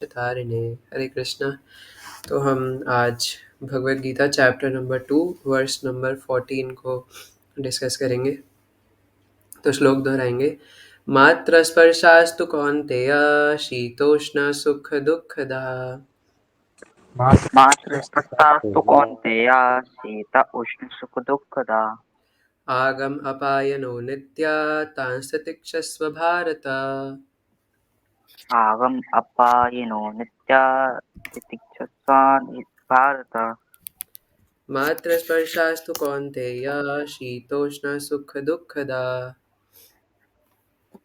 तारिणे हरे कृष्णा। तो हम आज Bhagavad Gita chapter number 2 verse number 14 को डिस्कस करेंगे। तो श्लोक दोहराएंगे। मात्र स्पर्शास्तु कौन्तेय शीतोष्ण सुख दुःखदा मातृस्पर्शास्तु कौन्तेय शीत उष्ण सुख दुःखदा आगम अपायनो नित्या तांस्तितिक्षस्व भारत। आगम अपायिनो नित्या तितिक्षस्व भारत। मात्र स्पर्शास्तु कौन्तेय शीतोष्ण सुख दुःखदा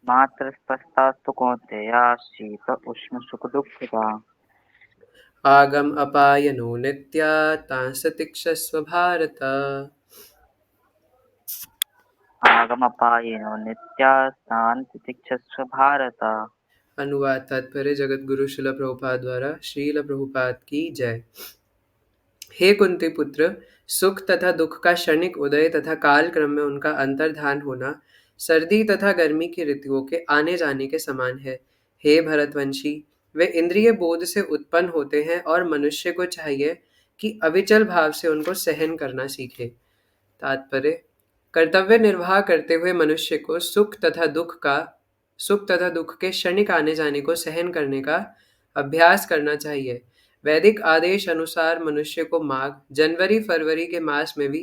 मातृस्पर्शास्तु कौन्तेय शीत उष्ण सुख दुःखदा आगम अपायनो नित्या तांस्तितिक्षस्व भारत। आगम अपायिनो नित्या तितिक्षस्व भारत। अनुवाद तात्पर्य जगत गुरु शिल प्रभुपाद द्वारा श्रील प्रभुपाद की जय। हे कुंती पुत्र, सुख तथा दुख का क्षणिक उदय तथा काल क्रम में उनका अंतर्धान होना सर्दी तथा गर्मी की ऋतुओं के आने जाने के समान है। हे भरतवंशी, वे इंद्रिय बोध से उत्पन्न होते हैं और मनुष्य को चाहिए कि अविचल भाव से उनको सहन करना सीखे। तात्पर्य, कर्तव्य निर्वाह करते हुए मनुष्य को सुख तथा दुख के क्षणिक आने जाने को सहन करने का अभ्यास करना चाहिए। वैदिक आदेश अनुसार मनुष्य को माघ, जनवरी, फरवरी के मास में भी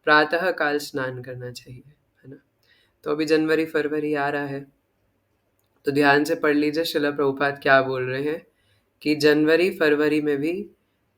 प्रातः काल स्नान करना चाहिए, है ना। तो अभी जनवरी फरवरी आ रहा है, तो ध्यान से पढ़ लीजिए शिला प्रभुपाद क्या बोल रहे हैं कि जनवरी फरवरी में भी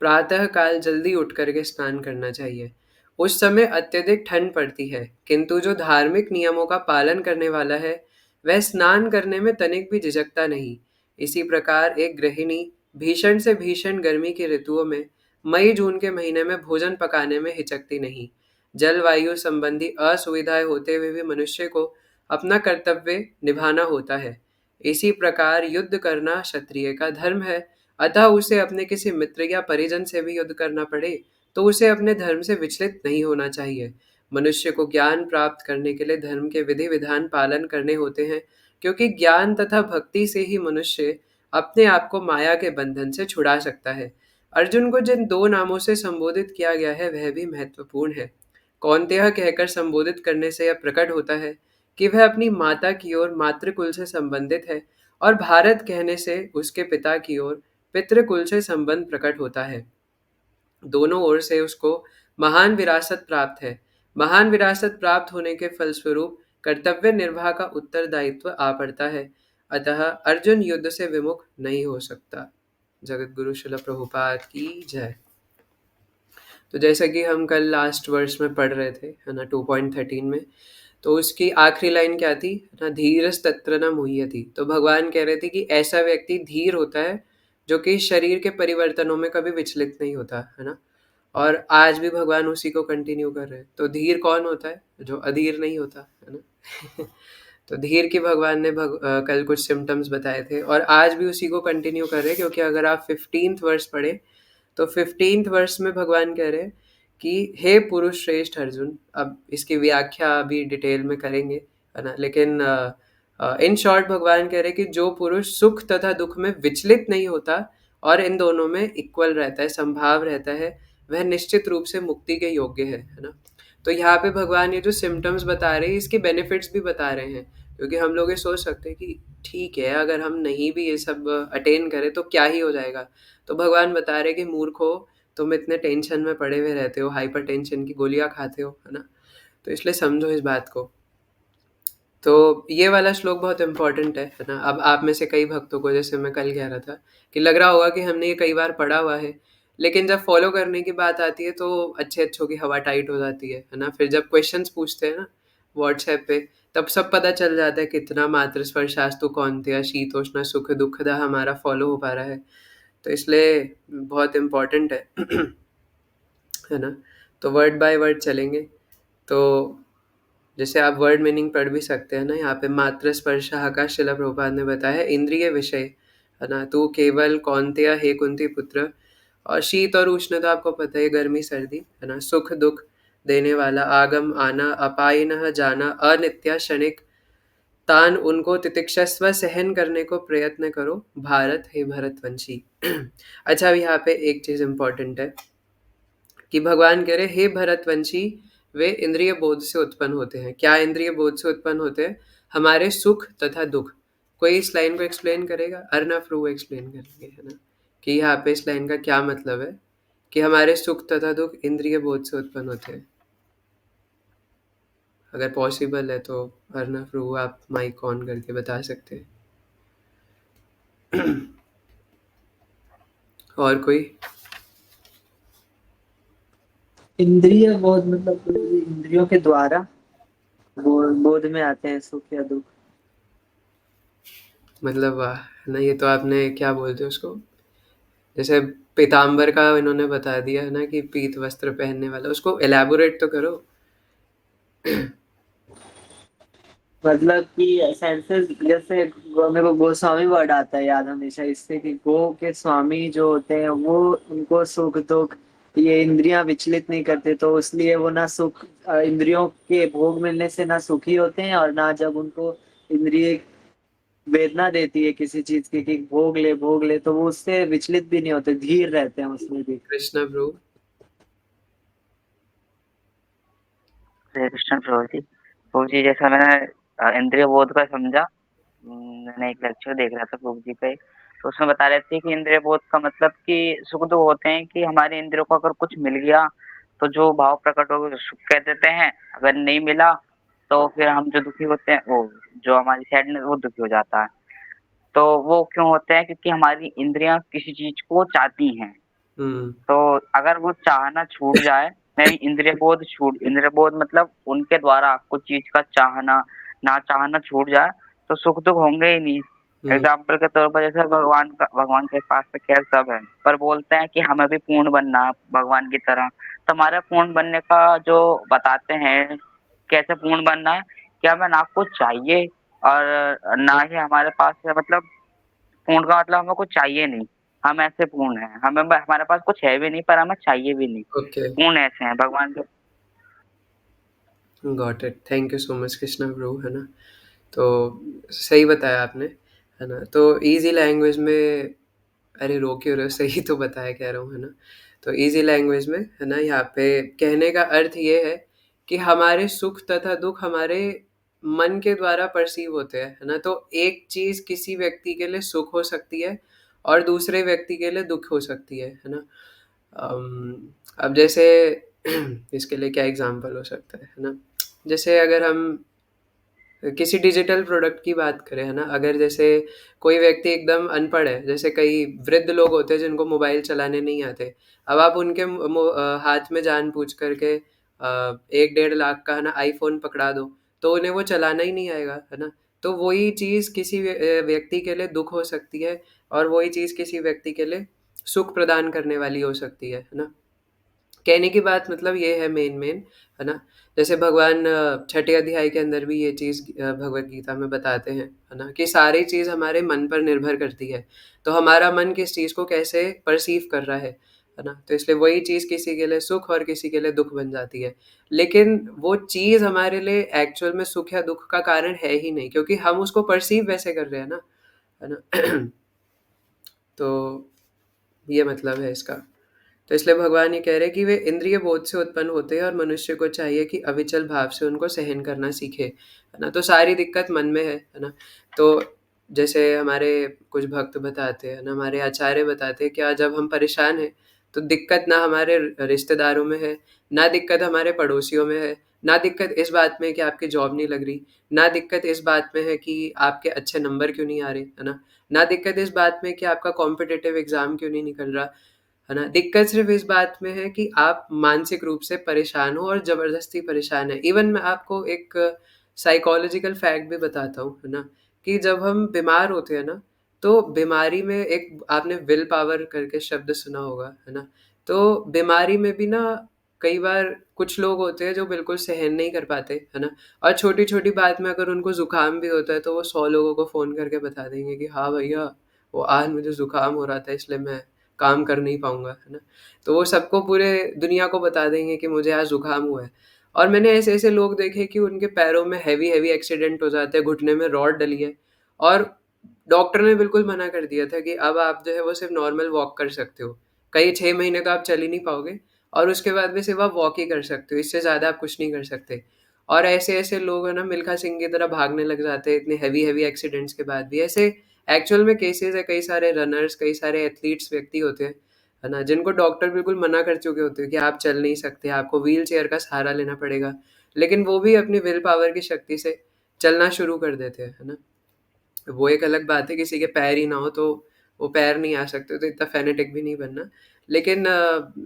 प्रातः काल जल्दी उठ करके स्नान करना चाहिए। उस समय अत्यधिक ठंड पड़ती है, किंतु जो धार्मिक नियमों का पालन करने वाला है वह स्नान करने में तनिक भी झिझकता नहीं। इसी प्रकार एक गृहिणी भीषण से भीषण गर्मी की ऋतुओं में मई जून के महीने में भोजन पकाने में हिचकती नहीं। जलवायु संबंधी असुविधाएं होते हुए भी मनुष्य को अपना कर्तव्य निभाना होता है। इसी प्रकार युद्ध करना क्षत्रिय का धर्म है, अतः उसे अपने किसी मित्र या परिजन से भी युद्ध करना पड़े तो उसे अपने धर्म से विचलित नहीं होना चाहिए। मनुष्य को ज्ञान प्राप्त करने के लिए धर्म के विधि विधान पालन करने होते हैं, क्योंकि ज्ञान तथा भक्ति से ही मनुष्य अपने आप को माया के बंधन से छुड़ा सकता है। अर्जुन को जिन दो नामों से संबोधित किया गया है वह भी महत्वपूर्ण है। कौन्तेय कहकर संबोधित करने से यह प्रकट होता है कि वह अपनी माता की ओर मातृकुल से संबंधित है, और भारत कहने से उसके पिता की ओर पितृकुल से संबंध प्रकट होता है। दोनों ओर से उसको महान विरासत प्राप्त है। महान विरासत प्राप्त होने के फलस्वरूप कर्तव्य निर्वाह का उत्तरदायित्व आ पड़ता है, अतः अर्जुन युद्ध से विमुख नहीं हो सकता। जगत गुरु शिल प्रभुपाद की जय। तो जैसा कि हम कल लास्ट वर्ष में पढ़ रहे थे, है ना, 2.13 में, तो उसकी आखिरी लाइन क्या थी ना, धीरस तत्र न मुह्यति। तो भगवान कह रहे थे कि ऐसा व्यक्ति धीर होता है जो कि शरीर के परिवर्तनों में कभी विचलित नहीं होता, है ना। और आज भी भगवान उसी को कंटिन्यू कर रहे हैं। तो धीर कौन होता है? जो अधीर नहीं होता, है ना। तो धीर की भगवान ने कल कुछ सिम्टम्स बताए थे और आज भी उसी को कंटिन्यू कर रहे हैं, क्योंकि अगर आप 15th वर्ष पढ़े तो 15th वर्ष में भगवान कह रहे हैं कि हे पुरुष श्रेष्ठ अर्जुन। अब इसकी व्याख्या अभी डिटेल में करेंगे, है ना, लेकिन इन शॉर्ट भगवान कह रहे हैं कि जो पुरुष सुख तथा दुख में विचलित नहीं होता और इन दोनों में इक्वल रहता है, संभाव रहता है, वह निश्चित रूप से मुक्ति के योग्य है ना। तो यहाँ पे भगवान ये जो सिम्टम्स बता रहे हैं इसके बेनिफिट्स भी बता रहे हैं, क्योंकि हम लोग ये सोच सकते हैं कि ठीक है, अगर हम नहीं भी ये सब अटेन करें तो क्या ही हो जाएगा। तो भगवान बता रहे कि मूर्खो, तुम इतने टेंशन में पड़े हुए रहते हो, हाइपर टेंशन की गोलियां खाते हो, है ना। तो इसलिए समझो इस बात को। तो ये वाला श्लोक बहुत इंपॉर्टेंट है ना। अब आप में से कई भक्तों को, जैसे मैं कल कह रहा था, कि लग रहा होगा कि हमने ये कई बार पढ़ा हुआ है, लेकिन जब फॉलो करने की बात आती है तो अच्छे अच्छों की हवा टाइट हो जाती है ना। फिर जब क्वेश्चंस पूछते हैं ना व्हाट्सएप पे, तब सब पता चल जाता है कितना मातृ स्पर्शास्तु कौन्तेय शीतोष्ण सुख दुखदा हमारा फॉलो हो पा रहा है। तो इसलिए बहुत इम्पोर्टेंट है है ना। तो वर्ड बाय वर्ड चलेंगे। तो जैसे आप वर्ड मीनिंग पढ़ भी सकते हैं ना, यहाँ पे मात्र स्पर्शः का शिला प्रभुपाद ने बताया है इंद्रिय विषय, है ना। तो केवल कौन्तेय हे कुंती पुत्र, और शीत और उष्ण तो आपको पता है, गर्मी सर्दी, है ना। सुख दुख देने वाला, आगम आना, अपायिनः जाना, अनित्य क्षणिक, तान उनको तितिक्षस्व सहन करने को प्रयत्न करो, भारत हे भरतवंशी। अच्छा, अब यहाँ पे एक चीज़ इम्पोर्टेंट है कि भगवान कह रहे हे भरतवंशी, वे इंद्रिय बोध से उत्पन्न होते हैं। क्या इंद्रिय बोध से उत्पन्न होते हैं? हमारे सुख तथा दुख। कोई इस लाइन को एक्सप्लेन करेगा? अर्नव प्रू एक्सप्लेन करेंगे, है ना, कि यहाँ पे इस लाइन का क्या मतलब है कि हमारे सुख तथा दुख इंद्रिय बोध से उत्पन्न होते हैं। अगर पॉसिबल है तो अर्नव प्रू आप माइक ऑन करके बता सकते हैं। और कोई? इंद्रिय बोध मतलब इंद्रियों के द्वारा बोध में आते हैं सुख या दुख। मतलब वाह, है ना, ये तो आपने क्या बोलते हैं उसको, जैसे पीताम्बर का इन्होंने बता दिया है ना कि पीत वस्त्र पहनने वाला, उसको एलैबोरेट तो करो। मतलब कि सेंसेस, जैसे मेरे को गोस्वामी वर्ड आता है याद हमेशा इससे, कि गो के स्वामी जो होते हैं वो, उनको सुख दुख ये इंद्रियां विचलित नहीं करते, तो इसलिए वो ना सुख इंद्रियों के भोग मिलने से ना सुखी होते हैं, और ना जब उनको इंद्रिय वेदना देती है किसी चीज की कि भोग ले, तो वो उससे विचलित भी नहीं होते, धीर रहते हैं उसमें भी। कृष्णा ब्रो। हरे कृष्ण प्रभु जी। प्रभु जी, जैसा मैंने इंद्रिय बोध का समझा, मैंने एक लेक्चर देख रहा था प्रभु जी पे, तो उसमें बता रहे थे कि इंद्रिय बोध का मतलब कि सुख दुख होते हैं कि हमारे इंद्रियों को अगर कुछ मिल गया तो जो भाव प्रकट हो गए सुख कह देते हैं, अगर नहीं मिला तो फिर हम जो दुखी होते हैं, वो जो हमारी सैडनेस, वो दुखी हो जाता है। तो वो क्यों होते हैं? क्योंकि हमारी इंद्रियां किसी चीज को चाहती हैं। हम्म। तो अगर वो चाहना छूट जाए, नहीं, इंद्रिय बोध मतलब उनके द्वारा कुछ चीज का चाहना ना चाहना छूट जाए तो सुख दुख होंगे ही नहीं। हम्म। एग्जाम्पल के तौर पर जैसे भगवान के पास तो खैर सब है, पर बोलते हैं कि हमें भी पूर्ण बनना है भगवान की तरह। तो हमारे पूर्ण बनने का जो बताते हैं, कैसे पूर्ण बनना है, कि हमें ना कुछ चाहिए और ना ही हमारे पास है, मतलब पूर्ण का मतलब हमें कुछ चाहिए नहीं। हम ऐसे पूर्ण हैं, हमारे पास कुछ है भी नहीं पर हमें चाहिए भी नहीं। ओके, पूर्ण ऐसे हैं भगवान के। Got it, thank you so much Krishna bro, है ना। तो सही बताया आपने, है ना। तो इजी लैंग्वेज में, अरे रो क्यों रहे हो, सही तो बताया कह रहा हूँ, है ना। तो इजी लैंग्वेज में, है ना, यहाँ पे कहने का अर्थ ये है कि हमारे सुख तथा दुख हमारे मन के द्वारा परसीव होते हैं, है ना। तो एक चीज़ किसी व्यक्ति के लिए सुख हो सकती है और दूसरे व्यक्ति के लिए दुख हो सकती है ना। अब जैसे इसके लिए क्या एग्जांपल हो सकता है ना, जैसे अगर हम किसी डिजिटल प्रोडक्ट की बात करें, है ना, अगर जैसे कोई व्यक्ति एकदम अनपढ़ है, जैसे कई वृद्ध लोग होते हैं जिनको मोबाइल चलाने नहीं आते, अब आप उनके हाथ में जान पूछ करके 1-1.5 लाख का, है ना, आईफोन पकड़ा दो, तो उन्हें वो चलाना ही नहीं आएगा, है ना। तो वही चीज़ किसी व्यक्ति के लिए दुख हो सकती है और वही चीज़ किसी व्यक्ति के लिए सुख प्रदान करने वाली हो सकती है ना। कहने की बात मतलब ये है मेन है ना। जैसे भगवान छठे अध्याय के अंदर भी ये चीज़ भगवत गीता में बताते हैं, है ना, कि सारी चीज़ हमारे मन पर निर्भर करती है। तो हमारा मन किस चीज़ को कैसे परसीव कर रहा है ना, तो इसलिए वही चीज़ किसी के लिए सुख और किसी के लिए दुख बन जाती है। लेकिन वो चीज़ हमारे लिए एक्चुअल में सुख या दुख का कारण है ही नहीं, क्योंकि हम उसको परसीव वैसे कर रहे हैं ना, है ना। तो ये मतलब है इसका। तो इसलिए भगवान ये कह रहे हैं कि वे इंद्रिय बोध से उत्पन्न होते हैं और मनुष्य को चाहिए कि अविचल भाव से उनको सहन करना सीखे, है ना। तो सारी दिक्कत मन में है ना। तो जैसे हमारे कुछ भक्त बताते हैं ना, हमारे आचार्य बताते हैं, क्या जब हम परेशान हैं तो दिक्कत ना हमारे रिश्तेदारों में है, ना दिक्कत हमारे पड़ोसियों में है, ना दिक्कत इस बात में कि आपकी जॉब नहीं लग रही, ना दिक्कत इस बात में है कि आपके अच्छे नंबर क्यों नहीं आ रहे, है ना, ना दिक्कत इस बात में कि आपका कॉम्पिटिटिव एग्जाम क्यों नहीं निकल रहा, है ना। दिक्कत सिर्फ इस बात में है कि आप मानसिक रूप से परेशान हो और ज़बरदस्ती परेशान है। इवन मैं आपको एक साइकोलॉजिकल फैक्ट भी बताता हूँ, है ना, कि जब हम बीमार होते हैं ना, तो बीमारी में एक आपने विल पावर करके शब्द सुना होगा, है ना। तो बीमारी में भी ना कई बार कुछ लोग होते हैं जो बिल्कुल सहन नहीं कर पाते, है ना। और छोटी-छोटी बात में अगर उनको ज़ुकाम भी होता है तो वो 100 लोगों को फ़ोन करके बता देंगे कि हाँ भैया, वो आज मुझे ज़ुकाम हो रहा था इसलिए मैं काम कर नहीं पाऊँगा, है ना। तो वो सबको, पूरे दुनिया को बता देंगे कि मुझे आज ज़ुकाम हुआ है। और मैंने ऐसे-ऐसे लोग देखे कि उनके पैरों में हेवी-हेवी एक्सीडेंट हो जाते हैं, घुटने में रॉड डली है और डॉक्टर ने बिल्कुल मना कर दिया था कि अब आप जो है वो सिर्फ़ नॉर्मल वॉक कर सकते हो। कई 6 महीने तो आप चल ही नहीं पाओगे और उसके बाद भी सिर्फ़ आप वॉक ही कर सकते हो, इससे ज़्यादा आप कुछ नहीं कर सकते। और ऐसे-ऐसे लोग है ना मिल्खा सिंह की तरह भागने लग जाते हैं इतने हेवी-हेवी एक्सीडेंट्स के बाद भी। ऐसे एक्चुअल में केसेज़ है, कई सारे रनर्स, कई सारे एथलीट्स व्यक्ति होते हैं, है ना? जिनको डॉक्टर बिल्कुल मना कर चुके होते हैं कि आप चल नहीं सकते, आपको व्हीलचेयर का सहारा लेना पड़ेगा। लेकिन वो भी अपनी विल पावर की शक्ति से चलना शुरू कर देते हैं, है ना? वो एक अलग बात है, किसी के पैर ही ना हो तो वो पैर नहीं आ सकते, तो इतना फ़ैनेटिक भी नहीं बनना। लेकिन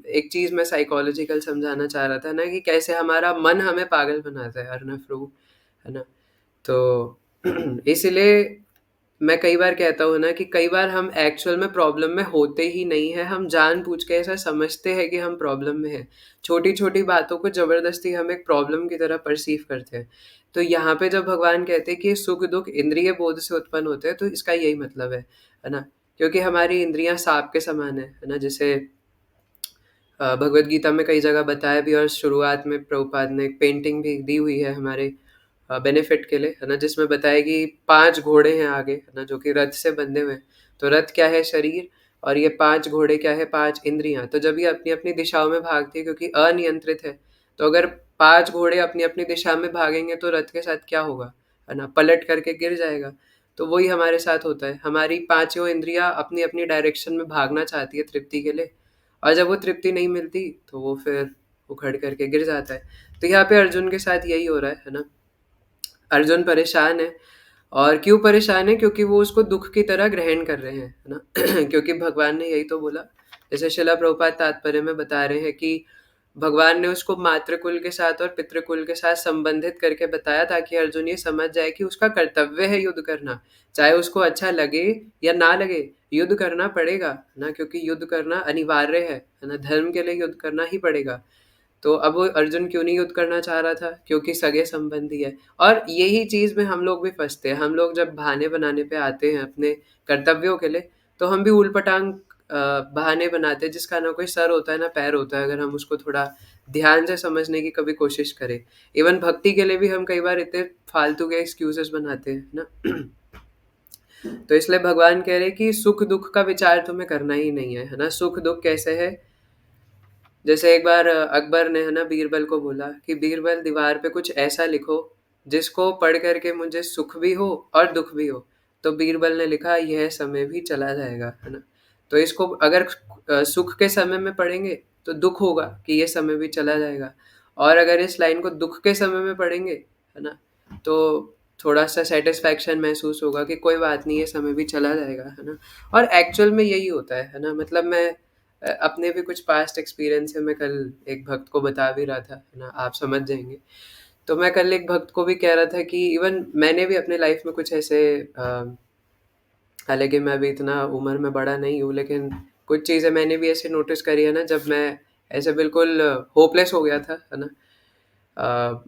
एक चीज़ मैं साइकोलॉजिकल समझाना चाह रहा था ना कि कैसे हमारा मन हमें पागल बनाता है अर्नव प्रभु, है ना? तो इसलिए मैं कई बार कहता हूँ ना कि कई बार हम एक्चुअल में प्रॉब्लम में होते ही नहीं हैं, हम जानबूझ के ऐसा समझते हैं कि हम प्रॉब्लम में हैं। छोटी-छोटी बातों को ज़बरदस्ती हम एक प्रॉब्लम की तरह परसीव करते हैं। तो यहाँ पे जब भगवान कहते हैं कि सुख-दुःख इंद्रिय बोध से उत्पन्न होते हैं, तो इसका यही मतलब है ना? क्योंकि हमारी इंद्रियाँ साँप के समान है ना? जैसे भगवद गीता में कई जगह बताया भी और शुरुआत में प्रभुपाद ने एक पेंटिंग भी दी हुई है हमारे बेनिफिट के लिए, है ना? जिसमें बताया कि 5 घोड़े हैं आगे, है ना? जो कि रथ से बंधे हुए हैं। तो रथ क्या है? शरीर और ये 5 घोड़े क्या है? 5 इंद्रियाँ। तो जब ये अपनी-अपनी दिशाओं में भागती है क्योंकि अनियंत्रित है, तो अगर 5 घोड़े अपनी-अपनी दिशा में भागेंगे तो रथ के साथ क्या होगा? है ना? पलट करके गिर जाएगा। तो वही हमारे साथ होता है। हमारी पाँचों इंद्रियाँ अपनी-अपनी डायरेक्शन में भागना चाहती है तृप्ति के लिए और जब वो तृप्ति नहीं मिलती, तो वो फिर उखड़ करके गिर जाता है। तो यहाँ पे अर्जुन के साथ यही हो रहा है ना? अर्जुन परेशान है और क्यों परेशान है? क्योंकि वो उसको दुःख की तरह ग्रहण कर रहे हैं, है ना? क्योंकि भगवान ने यही तो बोला। जैसे शिला प्रभुपाद तात्पर्य में बता रहे हैं कि भगवान ने उसको मातृकुल के साथ और पितृकुल के साथ संबंधित करके बताया ताकि अर्जुन ये समझ जाए कि उसका कर्तव्य है युद्ध करना। चाहे उसको अच्छा लगे या ना लगे, युद्ध करना पड़ेगा, है ना? क्योंकि युद्ध करना अनिवार्य है ना? धर्म के लिए युद्ध करना ही पड़ेगा। तो अब वो अर्जुन क्यों नहीं युद्ध करना चाह रहा था? क्योंकि सगे-संबंधी है और यही चीज़ में हम लोग भी फँसते हैं। हम लोग जब बहाने बनाने पे आते हैं अपने कर्तव्यों के लिए, तो हम भी ऊल-पटांग बहाने बनाते हैं जिसका ना कोई सर होता है, ना पैर होता है, अगर हम उसको थोड़ा ध्यान से समझने की कभी कोशिश करें। इवन भक्ति के लिए भी हम कई बार इतने फालतू के एक्सक्यूज़ेज़ बनाते हैं, है ना? तो इसलिए भगवान कह रहे हैं कि सुख-दुःख का विचार तुम्हें करना ही नहीं है ना? सुख-दुःख कैसे है? जैसे एक बार अकबर ने है ना बीरबल को बोला कि बीरबल दीवार पे कुछ ऐसा लिखो जिसको पढ़ करके मुझे सुख भी हो और दुख भी हो। तो बीरबल ने लिखा यह समय भी चला जाएगा, है ना? तो इसको अगर सुख के समय में पढ़ेंगे तो दुख होगा कि ये समय भी चला जाएगा और अगर इस लाइन को दुख के समय में पढ़ेंगे, है ना? तो थोड़ा-सा सैटिस्फैक्शन महसूस होगा कि कोई बात नहीं ये समय भी चला जाएगा, है ना? और एक्चुअल में यही होता है ना? मतलब मैं अपने भी कुछ पास्ट एक्सपीरियंस है, मैं कल एक भक्त को बता भी रहा था, है ना? आप समझ जाएँगे। तो मैं कल एक भक्त को भी कह रहा था कि इवन मैंने भी अपने लाइफ में कुछ ऐसे हालाँकि मैं अभी इतना उम्र में बड़ा नहीं हूँ, लेकिन कुछ चीज़ें मैंने भी ऐसे नोटिस करी है ना, जब मैं ऐसे बिल्कुल होपलेस हो गया था, है ना? अ,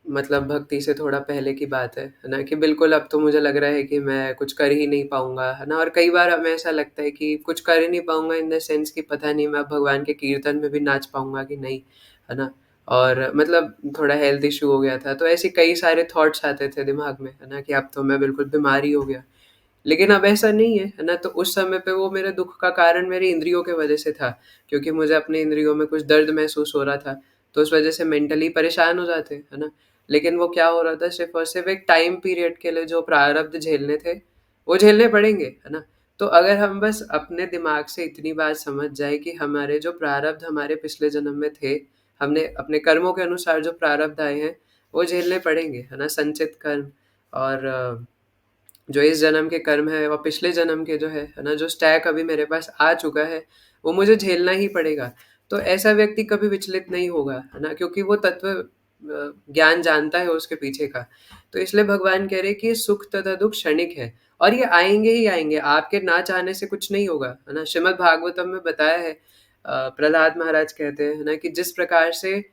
मतलब भक्ति से थोड़ा पहले की बात है ना? कि बिल्कुल अब तो मुझे लग रहा है कि मैं कुछ कर ही नहीं पाऊँगा, है ना? और कई बार हमें ऐसा लगता है कि कुछ कर ही नहीं पाऊँगा इन द सेंस कि पता नहीं मैं अब भगवान के कीर्तन में भी नाच पाऊँगा कि नहीं, है ना? और मतलब थोड़ा हेल्थ इश्यू हो गया था, तो ऐसे कई सारे थॉट्स आते थे दिमाग में, है ना? कि अब तो मैं बिल्कुल बीमार ही हो गया। लेकिन अब ऐसा नहीं है ना? तो उस समय पे वो मेरे दुःख का कारण मेरी इंद्रियों की वज़ह से था, क्योंकि मुझे अपनी इंद्रियों में कुछ दर्द महसूस हो रहा था, तो उस वज़ह से मेंटली परेशान हो जाते, है ना? लेकिन वो क्या हो रहा था सिर्फ़ और सिर्फ़ एक टाइम पीरियड के लिए जो प्रारब्ध झेलने थे, वो झेलने पड़ेंगे, है ना? तो अगर हम बस अपने दिमाग से इतनी बात समझ जाएँ कि हमारे जो प्रारब्ध हमारे पिछले जन्म में थे, हमने अपने कर्मों के अनुसार जो प्रारब्ध आए हैं, वो झेलने पड़ेंगे, है ना? संचित कर्म और जो इस जन्म के कर्म है और पिछले जन्म के जो है ना, जो स्टैक अभी मेरे पास आ चुका है, वो मुझे झेलना ही पड़ेगा। तो ऐसा व्यक्ति कभी विचलित नहीं होगा, है ना? क्योंकि वो तत्व ज्ञान जानता है उसके पीछे का। तो इसलिए भगवान कह रहे हैं कि सुख तथा दुःख क्षणिक है और ये आएँगे ही आएँगे, आपके ना चाहने से कुछ नहीं होगा, है ना? श्रीमद् भागवतम में बताया है प्रहलाद महाराज कहते हैं, है ना, कि जिस प्रकार से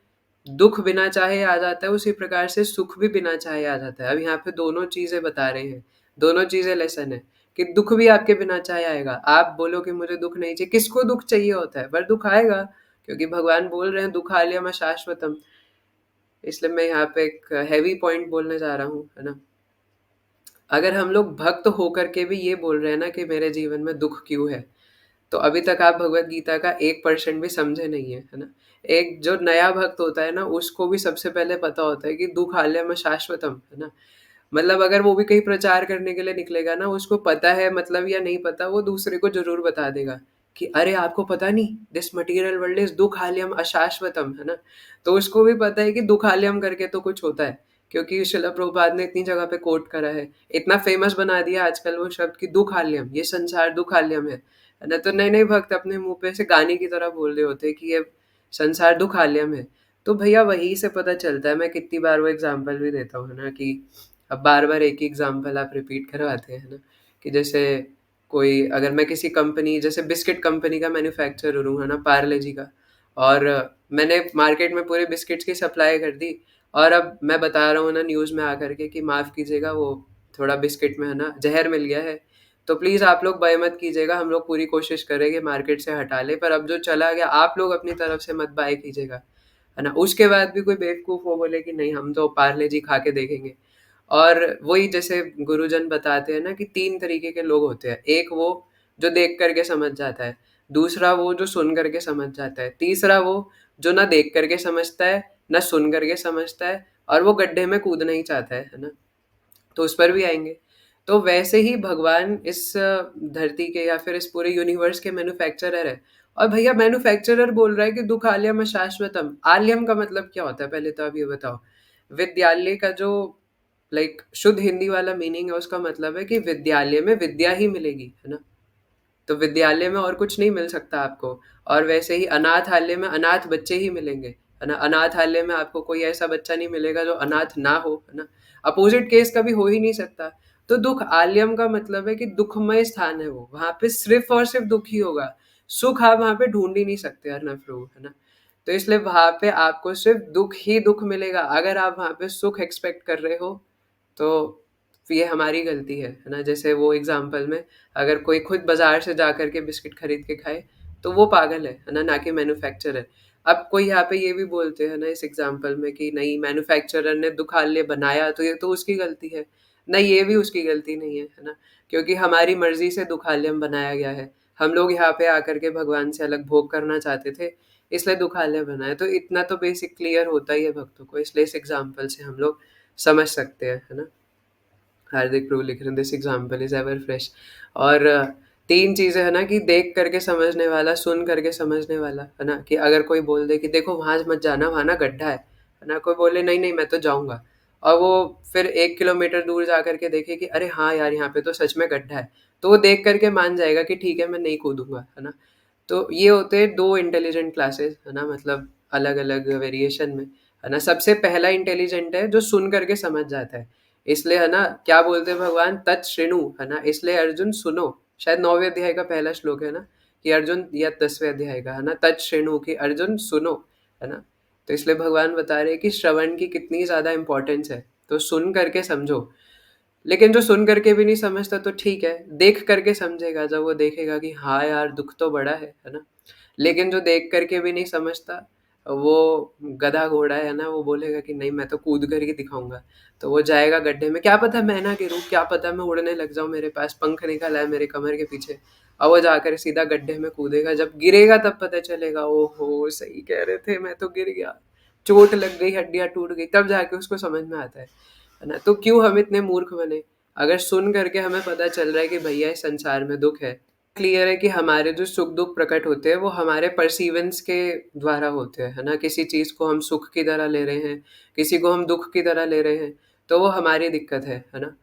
दुःख बिना चाहे आ जाता है, उसी प्रकार से सुख भी बिना चाहे आ जाता है। अब यहाँ पे दोनों चीज़ें बता रहे हैं, दोनों चीज़ें लेसन है कि दुःख भी आपके बिना चाहे आएगा। आप बोलो कि मुझे दुःख नहीं चाहिए, किसको दुःख चाहिए होता है? पर दुःख आएगा क्योंकि भगवान बोल रहे हैं दुःखालयम अशाश्वतम। इसलिए मैं यहाँ पे एक हैवी पॉइंट बोलने जा रहा हूँ, है ना? अगर हम लोग भक्त होकर के भी ये बोल रहे हैं ना कि मेरे जीवन में दुःख क्यों है, तो अभी तक आप भगवत गीता का 1% भी समझे नहीं है ना? एक जो नया भक्त होता है ना, उसको भी सबसे पहले पता होता है कि दुःखालयम शाश्वतम, है ना? मतलब अगर वो भी कहीं प्रचार करने के लिए निकलेगा ना, उसको पता है मतलब या नहीं पता, वो दूसरे को ज़रूर बता देगा कि अरे आपको पता नहीं, दिस मटीरियल वर्ल्ड इज़ दुःखालयम अशाश्वतम, है ना? तो उसको भी पता है कि दुःखालयम करके तो कुछ होता है, क्योंकि श्रील प्रभुपाद ने इतनी जगह पे कोट करा है, इतना फेमस बना दिया आजकल वो शब्द कि दुःखालयम, ये संसार दुःखालयम है ना? तो नए-नए भक्त अपने मुँह पे ऐसे गाने की तरह बोल रहे होते हैं कि ये संसार दुःखालयम है। तो भैया वहीं से पता चलता है, मैं कितनी बार वो एग्ज़ाम्पल भी देता हूँ, है ना? कि अब बार-बार एक ही एग्ज़ाम्पल आप रिपीट करवाते हैं, है ना? कि जैसे कोई अगर मैं किसी कंपनी जैसे बिस्किट कंपनी का मैन्युफैक्चरर हूँ, है ना? पार्ले जी का, और मैंने मार्केट में पूरे बिस्किट्स की सप्लाई कर दी, और अब मैं बता रहा हूँ ना न्यूज़ में आकर के कि माफ़ कीजिएगा, वो थोड़ा बिस्किट में है ना ज़हर मिल गया है, तो प्लीज़ आप लोग बाय मत कीजिएगा, हम लोग पूरी कोशिश करेंगे मार्केट से हटा लें, पर अब जो चला गया आप लोग अपनी तरफ से मत बाय कीजिएगा, है ना? उसके बाद भी कोई बेवकूफ़ वो बोले कि नहीं हम तो पार्ले जी खा के देखेंगे। और वही जैसे गुरुजन बताते हैं ना कि 3 तरीके के लोग होते हैं। एक वो जो देख कर के समझ जाता है, दूसरा वो जो सुन कर के समझ जाता है, तीसरा वो जो ना देख कर के समझता है, ना सुन कर के समझता है, और वो गड्ढे में कूदना ही चाहता है ना? तो उस पर भी आएँगे। तो वैसे ही भगवान इस धरती के या फिर इस पूरे यूनिवर्स के मैन्युफैक्चरर हैं। और भैया मैन्युफैक्चरर बोल रहा है कि दुःखालयम शाश्वतम। आलयम का मतलब क्या होता है पहले तो आप ये बताओ? विद्यालय का जो लाइक शुद्ध हिंदी वाला मीनिंग है, उसका मतलब है कि विद्यालय में विद्या ही मिलेगी, है ना? तो विद्यालय में और कुछ नहीं मिल सकता आपको। और वैसे ही अनाथालय में अनाथ बच्चे ही मिलेंगे, है ना? अनाथालय में आपको कोई ऐसा बच्चा नहीं मिलेगा जो अनाथ ना हो, है ना? अपोजिट केस कभी हो ही नहीं सकता। तो दुःख आलयम का मतलब है कि दुखमय स्थान है वो, वहाँ पे सिर्फ और सिर्फ दुख ही होगा। सुख आप वहाँ पे ढूंढ ही नहीं सकते, है ना प्रभु, है ना? तो इसलिए वहाँ पे आपको सिर्फ दुख ही दुख मिलेगा। अगर आप वहाँ पे सुख एक्सपेक्ट कर रहे हो, तो ये हमारी गलती है ना? जैसे वो एग्ज़ाम्पल में, अगर कोई खुद बाज़ार से जा कर के बिस्किट खरीद के खाए, तो वो पागल है ना? ना कि मैन्युफैक्चरर। अब कोई यहाँ पे ये भी बोलते हैं ना इस एग्ज़ाम्पल में कि नहीं मैन्युफैक्चरर ने दुखालय बनाया तो ये तो उसकी गलती है। नहीं, ये भी उसकी गलती नहीं है ना? क्योंकि हमारी मर्ज़ी से दुखालयम बनाया गया है। हम लोग यहाँ पे आकर के भगवान से अलग भोग करना चाहते थे, इसलिए दुखालय बना है। तो इतना तो बेसिक क्लियर होता ही है भक्तों को, इसलिए इस एग्ज़ाम्पल से हम लोग समझ सकते हैं, है ना? हार्दिक प्रभु लिख रहे हैं this example is ever fresh. और 3 चीज़ें है ना कि देख करके समझने वाला, सुन करके समझने वाला, है ना? कि अगर कोई बोल दे कि देखो वहाँ मत जाना, वहाँ ना गड्ढा है ना? कोई बोले नहीं, नहीं मैं तो जाऊँगा, और वो फिर 1 किलोमीटर दूर जा कर के देखे कि अरे हाँ यार, यहाँ पे तो सच में गड्ढा है, तो वो देख कर के मान जाएगा कि ठीक है मैं नहीं कूदूँगा, है ना? तो ये होते हैं 2 इंटेलिजेंट क्लासेस, है ना? मतलब अलग-अलग वेरिएशन में, है ना? सबसे पहला इंटेलिजेंट है जो सुन करके समझ जाता है। इसलिए है ना क्या बोलते हैं भगवान, तत् शृणु, है ना? इसलिए अर्जुन सुनो। शायद 9वें अध्याय का पहला श्लोक है ना कि अर्जुन, या 10वें अध्याय का, है ना? तत् शृणु कि अर्जुन सुनो, है ना? तो इसलिए भगवान बता रहे हैं कि श्रवण की कितनी ज़्यादा इम्पोर्टेंस है। तो सुन करके समझो। लेकिन जो सुन करके भी नहीं समझता तो ठीक है, देख करके समझेगा जब वो देखेगा कि हाँ यार दुःख तो बड़ा है ना? लेकिन जो देख करके भी नहीं समझता, वो गधा घोड़ा है ना, वो बोलेगा कि नहीं मैं तो कूद कर ही दिखाऊँगा। तो वो जाएगा गड्ढे में, क्या पता मैं ना गिरूँ, क्या पता मैं उड़ने लग जाऊँ, मेरे पास पंख निकल आए मेरे कमर के पीछे, और वो जाकर सीधा गड्ढे में कूदेगा। जब गिरेगा तब पता चलेगा, ओहो! सही कह रहे थे, मैं तो गिर गया। चोट लग गई, हड्डियाँ टूट गई, तब जाके उसको समझ में आता है ना? तो क्यों हम इतने मूर्ख बने? अगर सुन करके हमें पता चल रहा है कि भैया इस संसार में दुःख है, क्लियर है कि हमारे जो सुख-दुःख प्रकट होते हैं, वो हमारे परसीवेंस के द्वारा होते हैं, है ना? किसी चीज़ को हम सुख की तरह ले रहे हैं, किसी को हम दुःख की तरह ले रहे हैं, तो वो हमारी दिक्कत है ना?